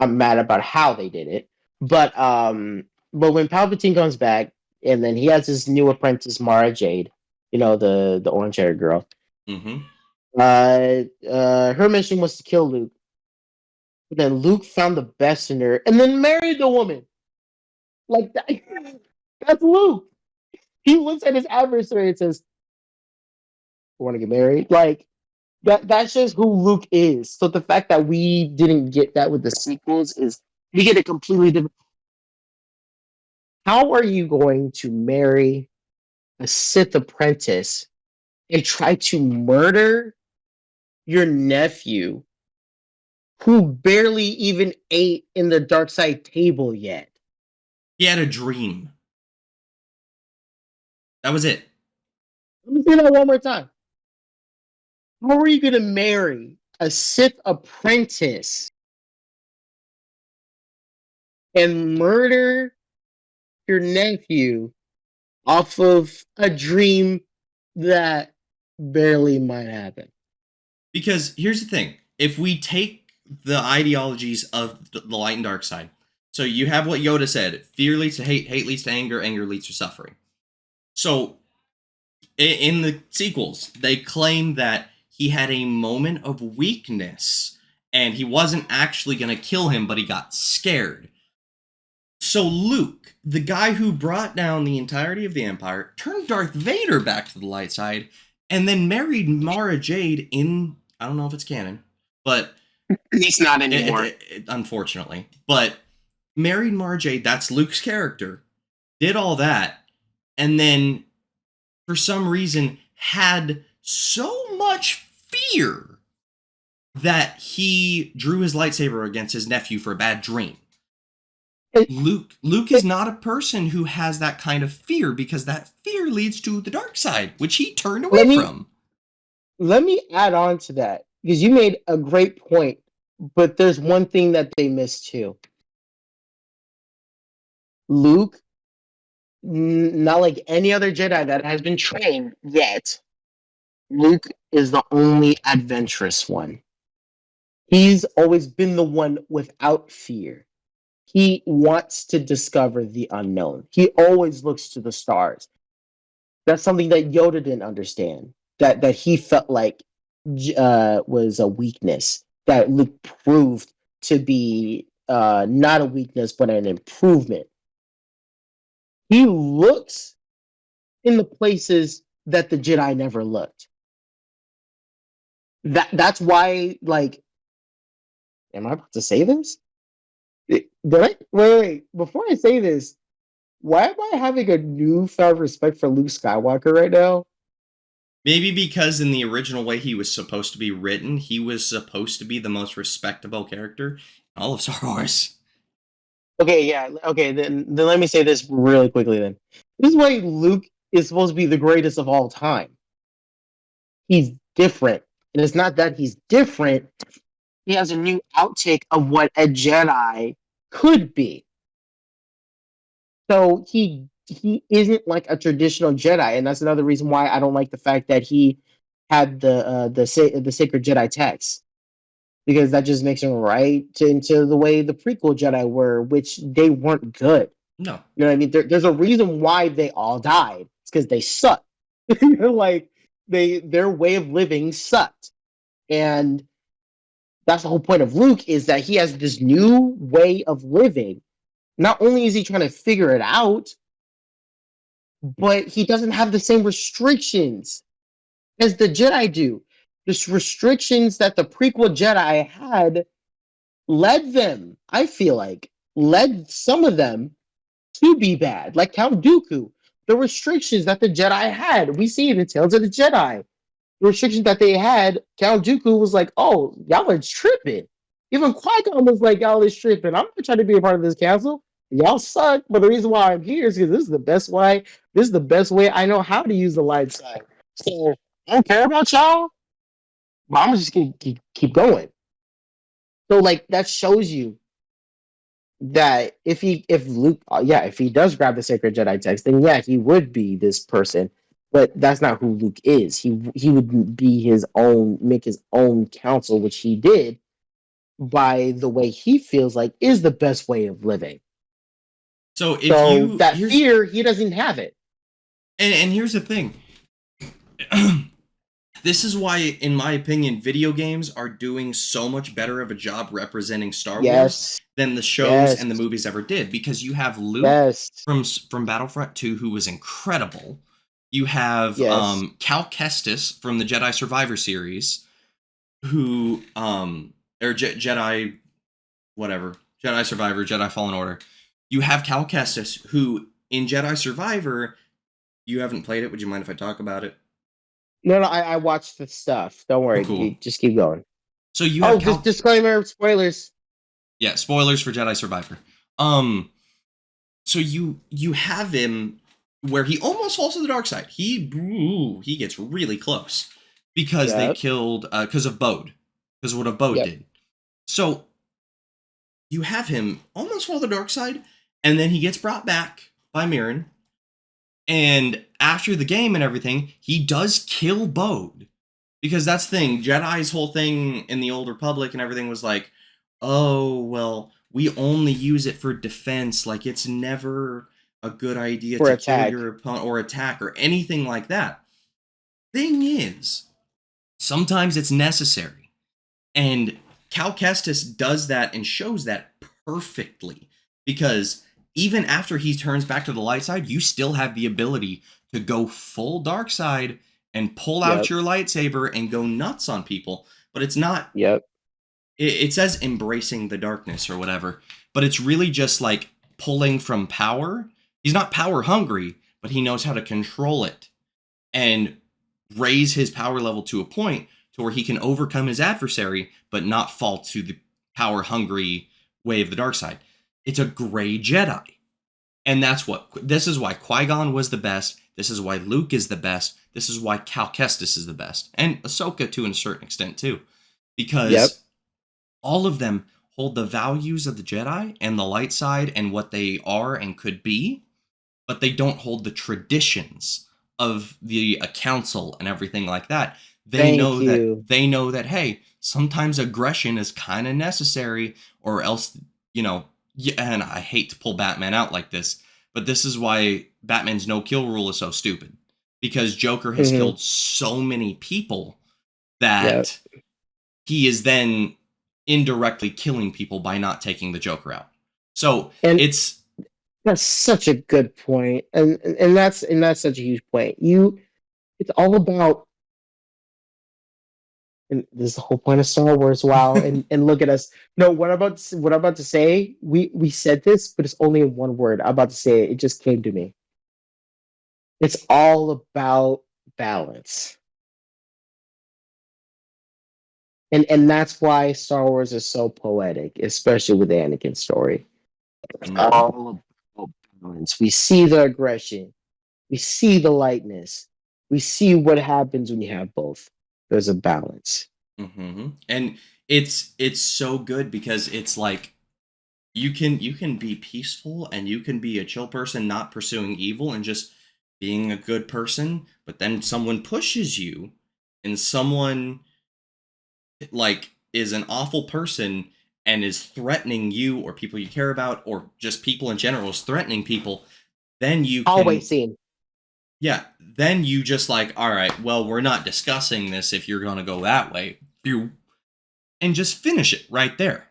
I'm mad about how they did it. But when Palpatine comes back, and then he has his new apprentice Mara Jade, you know the orange haired girl. Mm-hmm. Her mission was to kill Luke, But then Luke found the best in her and then married the woman. Like that, that's Luke. He looks at his adversary and says, "Want to get married?" Like that's just who Luke is. So the fact that we didn't get that with the sequels is we get a completely different. How are you going to marry a Sith apprentice and try to murder your nephew who barely even ate in the dark side table yet? He had a dream. That was it. Let me say that one more time. How are you going to marry a Sith apprentice and murder your nephew off of a dream that barely might happen? Because here's the thing: if we take the ideologies of the light and dark side, so you have what Yoda said: fear leads to hate, hate leads to anger, anger leads to suffering. So in the sequels, they claim that he had a moment of weakness and he wasn't actually going to kill him, but he got scared. So Luke, the guy who brought down the entirety of the Empire, turned Darth Vader back to the light side and then married Mara Jade in, I don't know if it's canon, but He's not anymore. Unfortunately. But married Mara Jade, that's Luke's character, did all that, and then for some reason had so much fear that he drew his lightsaber against his nephew for a bad dream. Luke is not a person who has that kind of fear, because that fear leads to the dark side, which he turned away from. Let me add on to that, because you made a great point, but there's one thing that they missed too. Luke, not like any other Jedi that has been trained yet, Luke is the only adventurous one. He's always been the one without fear. He wants to discover the unknown. He always looks to the stars. That's something that Yoda didn't understand. That he felt like was a weakness that Luke proved to be not a weakness but an improvement. He looks in the places that the Jedi never looked. That's why, like, am I about to say this? Did I? Wait. Before I say this, why am I having a newfound respect for Luke Skywalker right now? Maybe because in the original way he was supposed to be written, he was supposed to be the most respectable character in all of Star Wars. Okay, yeah. Okay, then let me say this really quickly then. This is why Luke is supposed to be the greatest of all time. He's different. And it's not that he's different. He has a new outtake of what a Jedi could be. So he isn't like a traditional Jedi, and that's another reason why I don't like the fact that he had the sacred Jedi text, because that just makes him right into the way the prequel Jedi were, which they weren't good. No, you know what I mean. There's a reason why they all died. It's because they suck. Like their way of living sucked, and that's the whole point of Luke, is that he has this new way of living. Not only is he trying to figure it out, but he doesn't have the same restrictions as the Jedi do. The restrictions that the prequel Jedi had led them, I feel like, led some of them to be bad, like Count Dooku. The restrictions that the Jedi had, we see it in Tales of the Jedi. The restrictions that they had, Count Dooku was like, "Oh, y'all are tripping." Even Qui-Gon was like, "Y'all is tripping. I'm not trying to be a part of this council. Y'all suck, but the reason why I'm here is because this is the best way. This is the best way I know how to use the light side. So I don't care about y'all, but I'm just gonna keep going." So like that shows you that if Luke, if he does grab the sacred Jedi text, then yeah, he would be this person. But that's not who Luke is. He would be his own, make his own counsel, which he did by the way he feels like is the best way of living. So if fear, he doesn't have it. And here's the thing. this is why, in my opinion, video games are doing so much better of a job representing Star Wars Yes. than the shows Yes. and the movies ever did. Because you have Luke Yes. from Battlefront 2, who was incredible. You have Yes. Cal Kestis from the Jedi Survivor series, who or Jedi whatever, Jedi Survivor, Jedi Fallen Order. You have Cal Kestis, who in Jedi Survivor, you haven't played it. Would you mind if I talk about it? No, I watched the stuff. Don't Oh, worry. cool. Just keep going. So you have Oh, just Cal. disclaimer, spoilers. Yeah, spoilers for Jedi Survivor. So you have him where he almost falls to the dark side. He gets really close because they Yep. killed because of Bode, because of what a Bode Yep. did. So you have him almost fall to the dark side, and then he gets brought back by Mirren. And after the game and everything, he does kill Bode. Because that's the thing, Jedi's whole thing in the Old Republic and everything was like, oh, well, we only use it for defense. Like, it's never a good idea For to kill attack. your opponent or attack or anything like that. Thing is, sometimes it's necessary. And Cal Kestis does that and shows that perfectly. Because even after he turns back to the light side, you still have the ability to go full dark side and pull out Yep. your lightsaber and go nuts on people. But it's not, Yep. it says embracing the darkness or whatever, but it's really just like pulling from power. He's not power hungry, but he knows how to control it and raise his power level to a point to where he can overcome his adversary, but not fall to the power hungry way of the dark side. It's a gray Jedi. And this is why Qui-Gon was the best. This is why Luke is the best. This is why Cal Kestis is the best. And Ahsoka to a certain extent too. Because Yep. all of them hold the values of the Jedi and the light side and what they are and could be, but they don't hold the traditions of the council and everything like that. Thank you. They know that hey, sometimes aggression is kind of necessary, or else and I hate to pull Batman out like this, but this is why Batman's no kill rule is so stupid, because Joker has Mhm. killed so many people Yep. that he is then indirectly killing people by not taking the Joker out. So And it's that's such a good point. And that's such a huge point. It's all about, and this is the whole point of Star Wars. Wow. And look at us. No, what I'm about to say, we said this, but it's only in one word. I'm about to say it. It just came to me. It's all about balance. And that's why Star Wars is so poetic, especially with the Anakin story. It's all about balance. We see the aggression, we see the lightness, we see what happens when you have both. There's a balance. and it's so good because it's like you can be peaceful and you can be a chill person not pursuing evil and just being a good person, but then someone pushes you and someone like is an awful person and is threatening you or people you care about or just people in general is threatening people, then you Always can seen. yeah, then you just like, all right, well, we're not discussing this if you're going to go that way. And just finish it right there.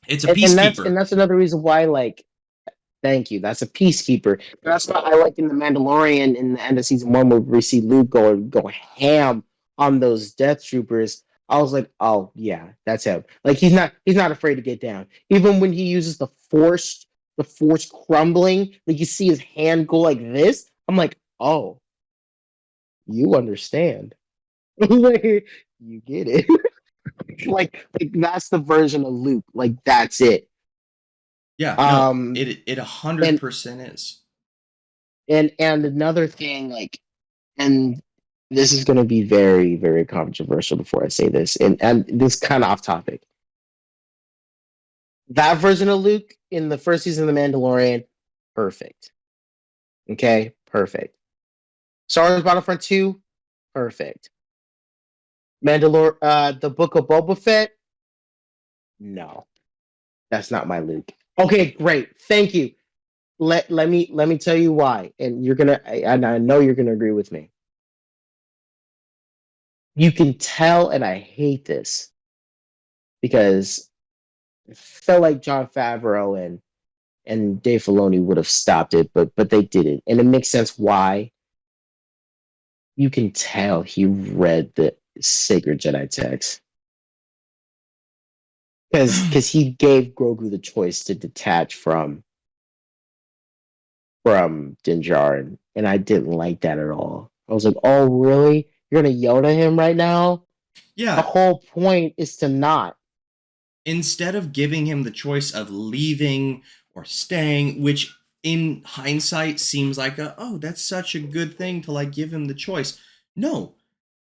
It's a And peacekeeper. that's another reason why, like, thank you. That's a peacekeeper. That's what I like in the Mandalorian in the end of season one, where we see Luke go ham on those Death Troopers. I was like, oh yeah, that's him. Like he's not afraid to get down. Even when he uses the force crumbling, like you see his hand go like this. I'm like, oh, you understand. Like, you get it. like that's the version of Luke. Like that's it. Yeah, no, Um, it a hundred and percent is. and another thing, like, and this is going to be very, very controversial before I say this, and this kind of off topic. That version of Luke in the first season of The Mandalorian, perfect. Okay, perfect. Star Wars Battlefront 2, perfect. The Book of Boba Fett, no, that's not my Luke. Okay, great, thank you. Let me tell you why, and I know you're gonna agree with me. You can tell, and I hate this because I felt like John Favreau and Dave Filoni would have stopped it, but they didn't, and it makes sense why. You can tell he read the Sacred Jedi text because he gave Grogu the choice to detach from Din Djarin, and I didn't like that at all. I was like, "Oh, really? You're gonna Yoda him right now? The Yeah, whole point is to not." instead of giving him the choice of leaving or staying, which in hindsight seems like oh, that's such a good thing to like give him the choice. No,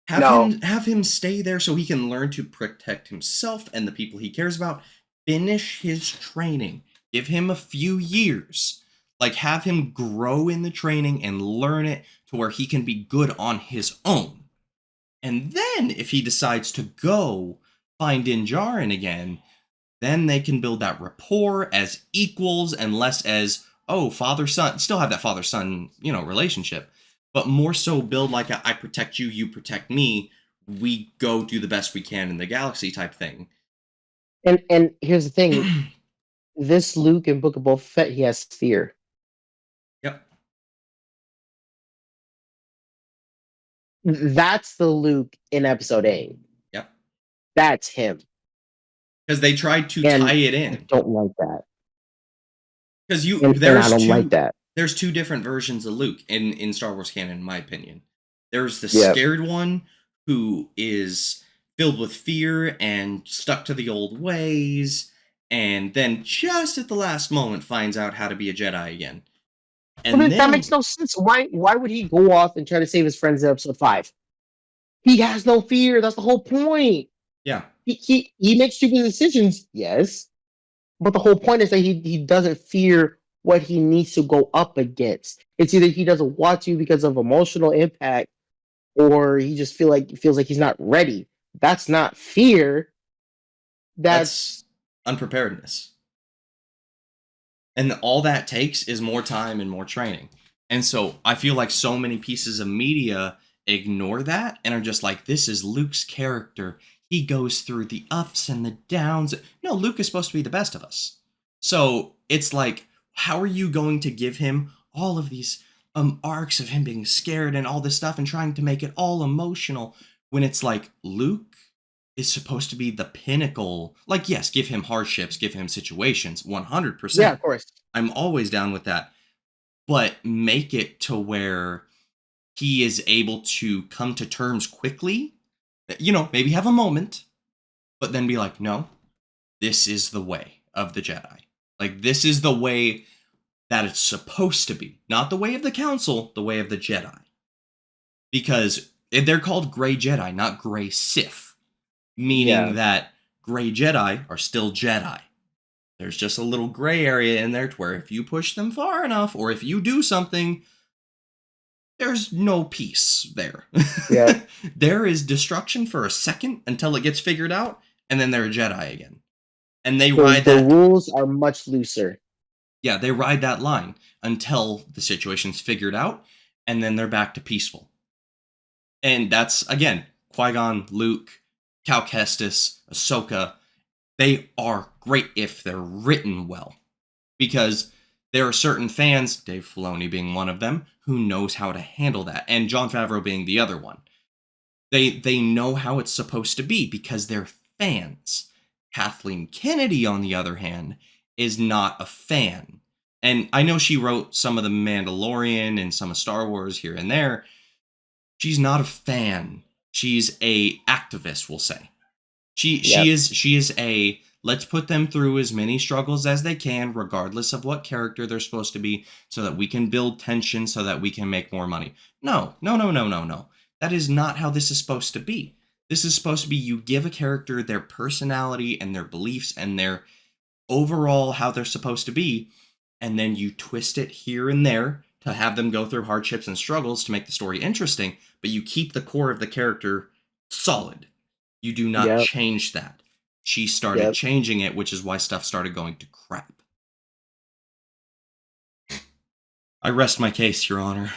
No, have him stay there so he can learn to protect himself and the people he cares about. Finish his training. Give him a few years. Like have him grow in the training and learn it to where he can be good on his own. And then if he decides to go find Din Djarin again, then they can build that rapport as equals and less as father son. Still have that father son relationship, but more so build like a I protect you, you protect me. We go do the best we can in the galaxy type thing. and here's the thing: this Luke in Book of Boba Fett, he has fear. Yep, That's the Luke in Episode 8. yep. That's him, Because they tried to tie and it I in. don't like that. Because And I don't like that. there's two different versions of Luke in Star Wars canon, in my opinion. There's the Yep. scared one who is filled with fear and stuck to the old ways, and then just at the last moment finds out how to be a Jedi again. And That then makes no sense. Why would he go off and try to save his friends in Episode 5? He has no fear. That's the whole point. yeah, He makes stupid decisions, yes, but the whole point is that he doesn't fear what he needs to go up against. It's either he doesn't want to because of emotional impact, or he just feels like he's not ready. That's not fear. that's That's unpreparedness. And all that takes is more time and more training. And so I feel like so many pieces of media ignore that and are just like, this is Luke's character. He goes through the ups and the downs. No, Luke is supposed to be the best of us. So it's like, how are you going to give him all of these arcs of him being scared and all this stuff and trying to make it all emotional when it's like Luke is supposed to be the pinnacle? Like, yes, give him hardships, give him situations, yeah, 100%. of course. I'm always down with that. But make it to where he is able to come to terms quickly. Maybe have a moment, but then be like, no, this is the way of the Jedi. Like, this is the way that it's supposed to be. Not the way of the Council, the way of the Jedi. Because they're called Gray Jedi, not Gray Sith. Meaning Yeah. that Gray Jedi are still Jedi. There's just a little gray area in there to where if you push them far enough, or if you do something, there's no peace there. Yeah. There is destruction for a second until it gets figured out, and then they're a Jedi again. And they ride The that. rules are much looser. Yeah, they ride that line until the situation's figured out, and then they're back to peaceful. And that's, again, Qui-Gon, Luke, Cal Kestis, Ahsoka. They are great if they're written well. Because there are certain fans, Dave Filoni being one of them, who knows how to handle that, and Jon Favreau being the other one. They know how it's supposed to be because they're fans. Kathleen Kennedy, on the other hand, is not a fan. And I know she wrote some of The Mandalorian and some of Star Wars here and there. She's not a fan. She's a activist, we'll say. Yep. She is a let's put them through as many struggles as they can, regardless of what character they're supposed to be, so that we can build tension, so that we can make more money. No. That is not how this is supposed to be. This is supposed to be you give a character their personality and their beliefs and their overall how they're supposed to be, and then you twist it here and there to have them go through hardships and struggles to make the story interesting, but you keep the core of the character solid. You do not Yep. change that. She started Yep. changing it, which is why stuff started going to crap. I rest my case, Your Honor.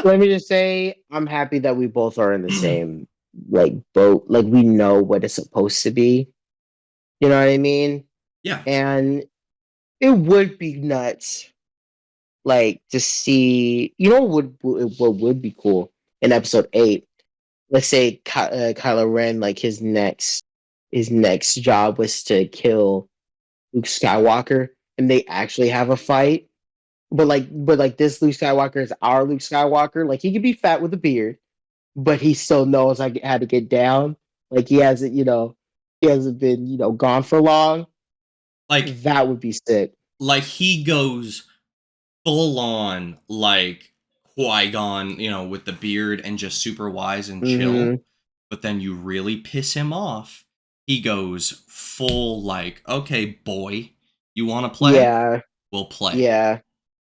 Let me just say, I'm happy that we both are in the same like boat. Like we know what it's supposed to be. You know what I mean? Yeah, And it would be nuts, like to see. You know what would be cool in episode 8? Let's say Kylo Ren, like his next job was to kill Luke Skywalker, and they actually have a fight. But like this Luke Skywalker is our Luke Skywalker. Like he could be fat with a beard, but he still knows like how to get down. Like he hasn't been gone for long. like That would be sick. he goes full on like Qui-Gon, with the beard and just super wise and chill. Hmm. But then you really piss him off. He goes full like, okay, boy, you want to play? Yeah, We'll play. yeah,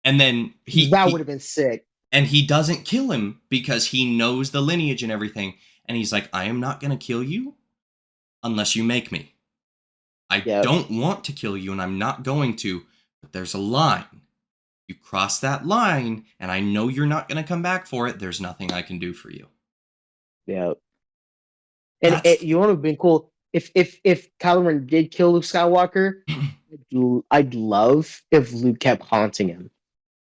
And then that would have been sick. he doesn't kill him because he knows the lineage and everything. And he's like, I am not gonna kill you unless you make me. I Yep, don't want to kill you and I'm not going to, but there's a line. You cross that line, and I know you're not going to come back for it. There's nothing I can do for you. yep. And That's you want to have been cool if Kylo Ren did kill Luke Skywalker. I'd love if Luke kept haunting him.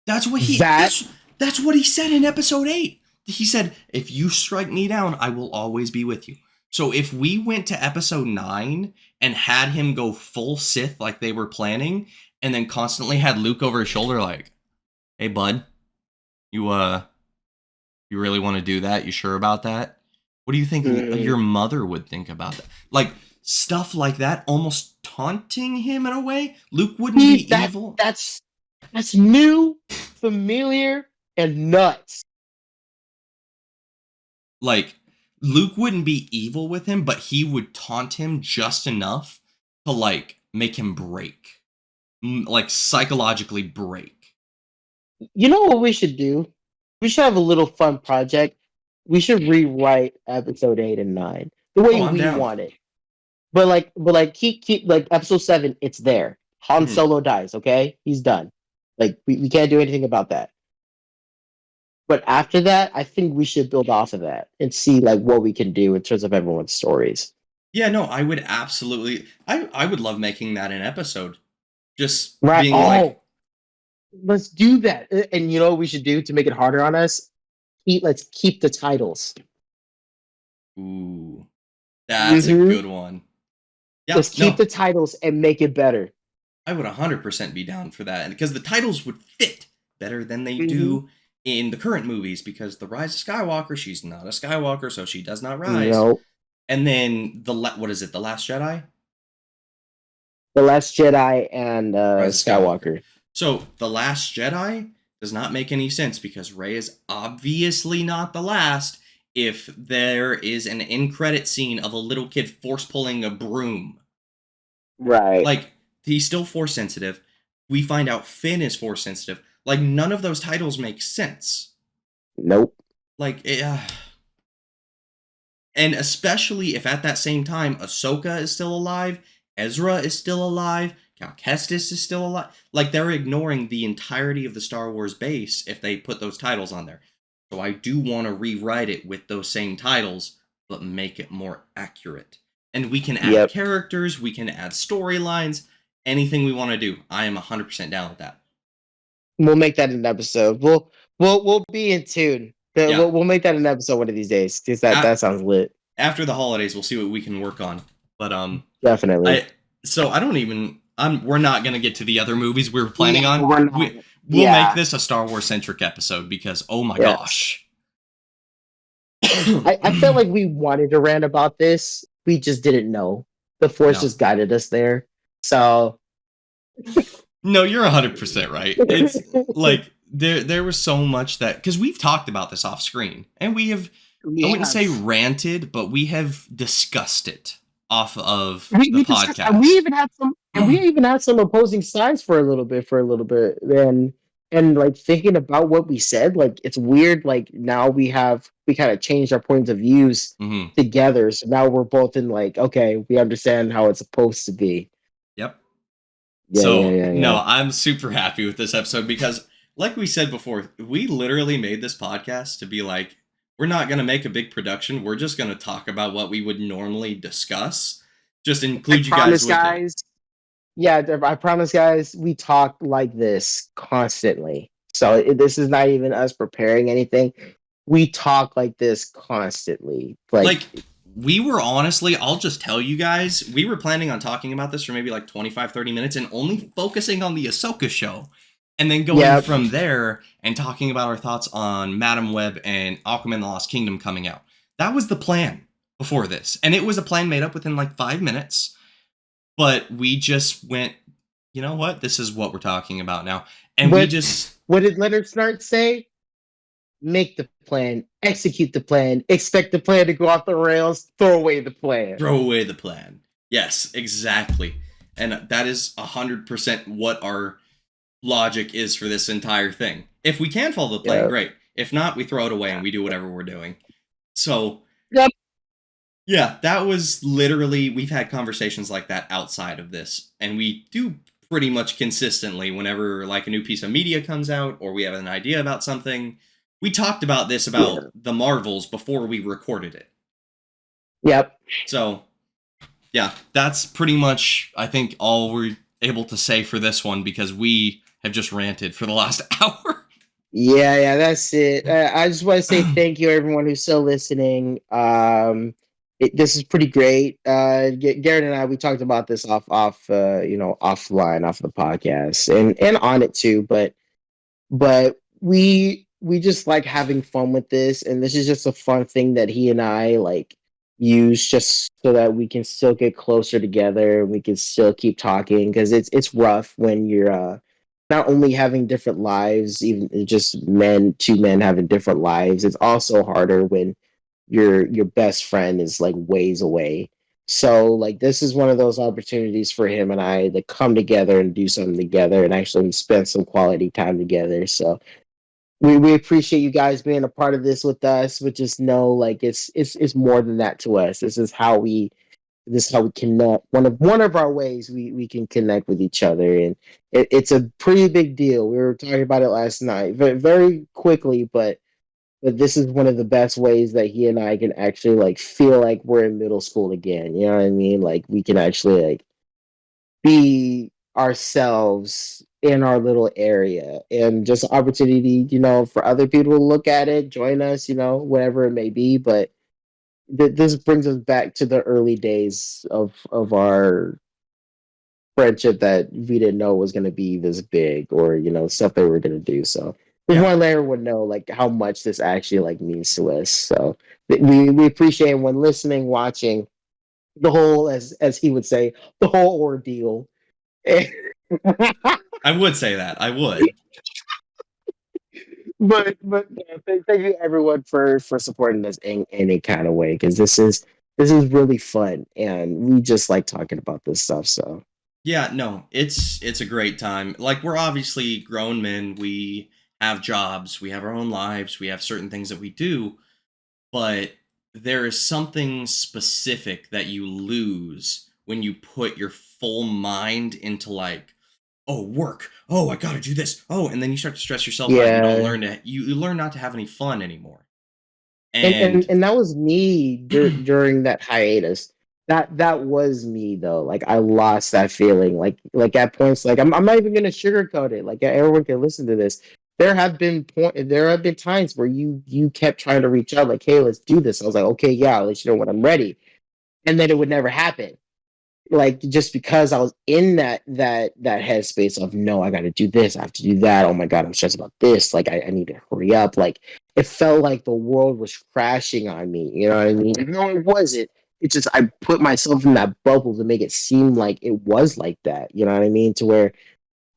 that's what he That that's what he said in episode 8. He said, "If you strike me down, I will always be with you." So if we went to episode 9 and had him go full Sith like they were planning, and then constantly had Luke over his shoulder like, "Hey bud, you really want to do that? You sure about that? What do you think mm, your mother would think about that?" Like stuff like that, almost taunting him in a way. Luke wouldn't see be evil. that's new, familiar, and nuts. Like Luke wouldn't be evil with him, but he would taunt him just enough to like make him break, like psychologically break. You know what we should do? We should have a little fun project. We should rewrite episode 8 and 9 the way Oh, I'm we down. want it. But keep like episode 7, it's there. Han Mhm. Solo dies, okay? He's done. Like we can't do anything about that. But after that, I think we should build off of that and see like what we can do in terms of everyone's stories. Yeah, no, I would absolutely. I would love making that an episode. Just Right. being like, Oh, let's do that. And you know what we should do to make it harder on us? Let's keep the titles. ooh, that's a Hmm. good one. Let's Yep, keep no, the titles and make it better. I would 100% be down for that. Because the titles would fit better than they Hmm. do in the current movies. Because The Rise of Skywalker, she's not a Skywalker, so she does not rise. No, And then, what is it, The Last Jedi? The Last Jedi and Rise of Skywalker. Skywalker. So, The Last Jedi does not make any sense because Rey is obviously not the last if there is an end credit scene of a little kid force pulling a broom. Right. Like, he's still force sensitive. We find out Finn is force sensitive. Like, none of those titles make sense. Nope. Like, and especially if at that same time Ahsoka is still alive, Ezra is still alive, Cal Kestis is still alive. Like, they're ignoring the entirety of the Star Wars base if they put those titles on there. So I do want to rewrite it with those same titles, but make it more accurate. And we can add Yep. characters, we can add storylines, anything we want to do. I am 100% down with that. We'll make that an episode. We'll be in tune. Yeah. We'll make that an episode one of these days because that sounds lit. After the holidays, we'll see what we can work on. But Definitely. I don't even. We're not gonna get to the other movies we were planning Yeah, on. we're not. We'll Yeah. make this a Star Wars centric episode because oh my Yes. gosh. I felt like we wanted to rant about this. We just didn't know. The Force No. just guided us there. So No, you're 100% right. It's like there was so much that because we've talked about this off screen and we have. I wouldn't say ranted, but we have discussed it off of the podcast. and we even had some opposing sides for a little bit, and like thinking about what we said, like it's weird. Like now we kind of changed our points of views Hmm. together, so now we're both in like, okay, we understand how it's supposed to be. Yep. Yeah, So yeah, yeah, no, yeah. I'm super happy with this episode because like we said before, we literally made this podcast to be like, we're not going to make a big production. We're just going to talk about what we would normally discuss. Just I include you guys promise, with it. guys. Yeah, I promise, guys. We talk like this constantly. So this is not even us preparing anything. We talk like this constantly. Like, Like, we were honestly, I'll just tell you guys, we were planning on talking about this for maybe like 25, 30 minutes and only focusing on the Ahsoka show. And then going yeah, from there and talking about our thoughts on Madam Web and Aquaman the Lost Kingdom coming out. That was the plan before this. And it was a plan made up within like 5 minutes. But we just went, you know what? This is what we're talking about now. And we what just what did Leonard Snart say? Make the plan, execute the plan, expect the plan to go off the rails, throw away the plan. throw away the plan. Yes, exactly. And that is 100% what our logic is for this entire thing. If we can follow the plan, Yeah. great. If not, we throw it away and we do whatever we're doing. So, Yep. yeah, that was literally, we've had conversations like that outside of this. And we do pretty much consistently whenever like a new piece of media comes out or we have an idea about something. We talked about this about the Marvels before we recorded it. Yep. So, yeah, that's pretty much, I think, all we're able to say for this one because we have just ranted for the last hour. Yeah, that's it. I just want to say thank you, everyone who's still listening. This is pretty great. Garrett and I, we talked about this offline, off the podcast, and on it too. But we just like having fun with this, and this is just a fun thing that he and I like use just so that we can still get closer together. We can still keep talking because it's rough when you're not only having different lives, even just two men having different lives. It's also harder when your best friend is like ways away. So like this is one of those opportunities for him and I to come together and do something together and actually spend some quality time together. So we appreciate you guys being a part of this with us, but just know like it's more than that to us. This is how we connect. One of our ways we can connect with each other, and it's a pretty big deal. We were talking about it last night, very, very quickly, but this is one of the best ways that he and I can actually like feel like we're in middle school again. You know what I mean? Like we can actually like be ourselves in our little area and just opportunity, for other people to look at it, join us, whatever it may be. But this brings us back to the early days of our friendship that we didn't know was going to be this big, or stuff that we were going to do. So just Yeah. want to let everyone know like how much this actually like means to us. So we appreciate everyone listening, watching the whole, as he would say, the whole ordeal. I would say that. I would. But yeah, thank you everyone for supporting us in any kind of way, because this is really fun and we just like talking about this stuff. So Yeah, no, it's a great time. Like we're obviously grown men. We have jobs, we have our own lives, we have certain things that we do, but there is something specific that you lose when you put your full mind into like, oh, work. Oh, I got to do this. Oh, and then you start to stress yourself out. You don't yeah, learn to you learn not to have any fun anymore. and and, And and that was me during that hiatus. That was me though. Like I lost that feeling. Like at points, like I'm not even gonna sugarcoat it. Like everyone can listen to this. There have been times where you kept trying to reach out, like, hey, let's do this. I was like, okay, yeah, I'll let you know when I'm ready, and then it would never happen. Like just because I was in that headspace of, no, I got to do this, I have to do that. Oh my god, I'm stressed about this. Like I need to hurry up. Like it felt like the world was crashing on me. You know what I mean? No, it wasn't. It's just I put myself in that bubble to make it seem like it was like that. You know what I mean? To where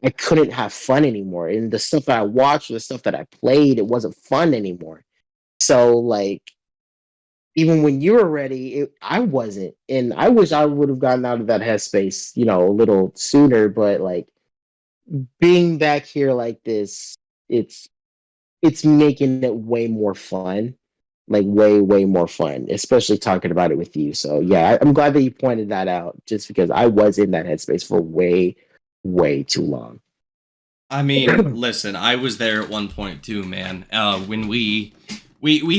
I couldn't have fun anymore. And the stuff that I watched, the stuff that I played, it wasn't fun anymore. So like even when you were ready, I wasn't, and I wish I would have gotten out of that headspace, a little sooner. But like being back here like this, it's it's making it way more fun, like way more fun, especially talking about it with you. So yeah, I'm glad that you pointed that out, just because I was in that headspace for way too long. I mean, listen, I was there at one point too, man. When we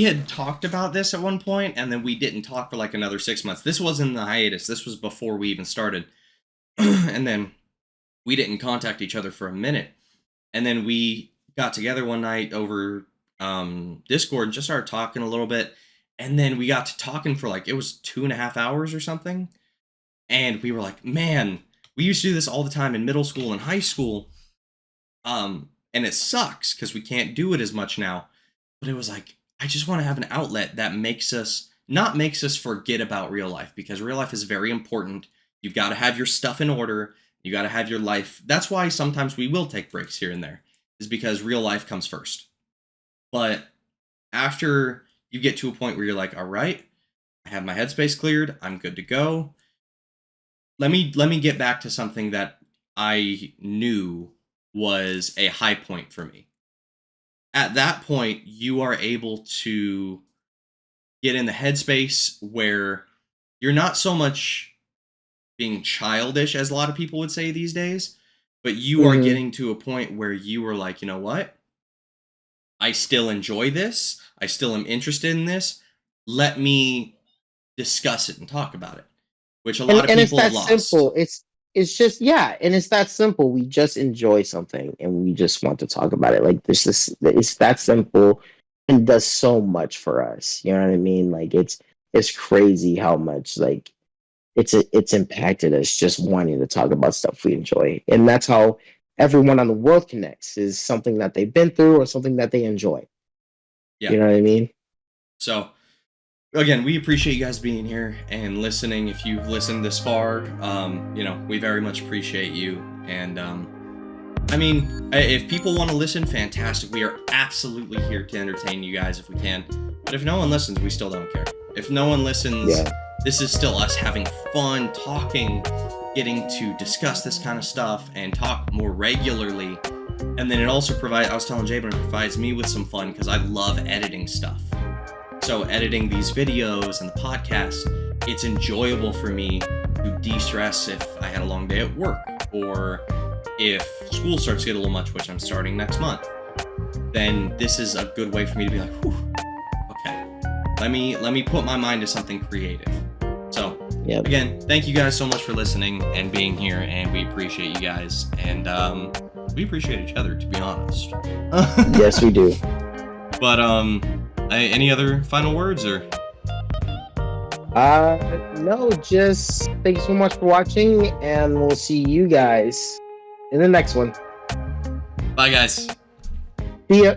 had talked about this at one point, and then we didn't talk for like another 6 months. This wasn't the hiatus. This was before we even started, and then we didn't contact each other for a minute, and then we got together one night over Discord and just started talking a little bit, and then we got to talking for like it was 2.5 hours or something, and we were like, man, we used to do this all the time in middle school and high school. And it sucks because we can't do it as much now. But it was like, I just want to have an outlet that makes us forget about real life, because real life is very important. You've got to have your stuff in order. You got to have your life. That's why sometimes we will take breaks here and there, is because real life comes first. But after you get to a point where you're like, all right, I have my headspace cleared. I'm good to go. Let me get back to something that I knew was a high point for me. At that point, you are able to get in the headspace where you're not so much being childish, as a lot of people would say these days, but you are getting to a point where you are like, you know what? I still enjoy this. I still am interested in this. Let me discuss it and talk about it, which a lot of And it's people that have lost. simple. It's just, yeah, and it's that simple. We just enjoy something and we just want to talk about it. Like this, it's that simple and does so much for us. You know what I mean? Like it's crazy how much like it's impacted us just wanting to talk about stuff we enjoy. And that's how everyone on the world connects, is something that they've been through or something that they enjoy. Yeah. You know what I mean? So again, we appreciate you guys being here and listening. If you've listened this far, we very much appreciate you. And I mean, if people want to listen, fantastic. We are absolutely here to entertain you guys if we can. But if no one listens, we still don't care. If no one listens, this is still us having fun, talking, getting to discuss this kind of stuff and talk more regularly. And then it also provides, I was telling Jabin, it provides me with some fun because I love editing stuff. So editing these videos and the podcast, it's enjoyable for me to de-stress if I had a long day at work, or if school starts to get a little much, which I'm starting next month. Then this is a good way for me to be like, whew, okay, let me put my mind to something creative. So again, thank you guys so much for listening and being here, and we appreciate you guys, and we appreciate each other, to be honest. Yes, we do. But any other final words, or? No, just thank you so much for watching, and we'll see you guys in the next one. Bye, guys. See ya.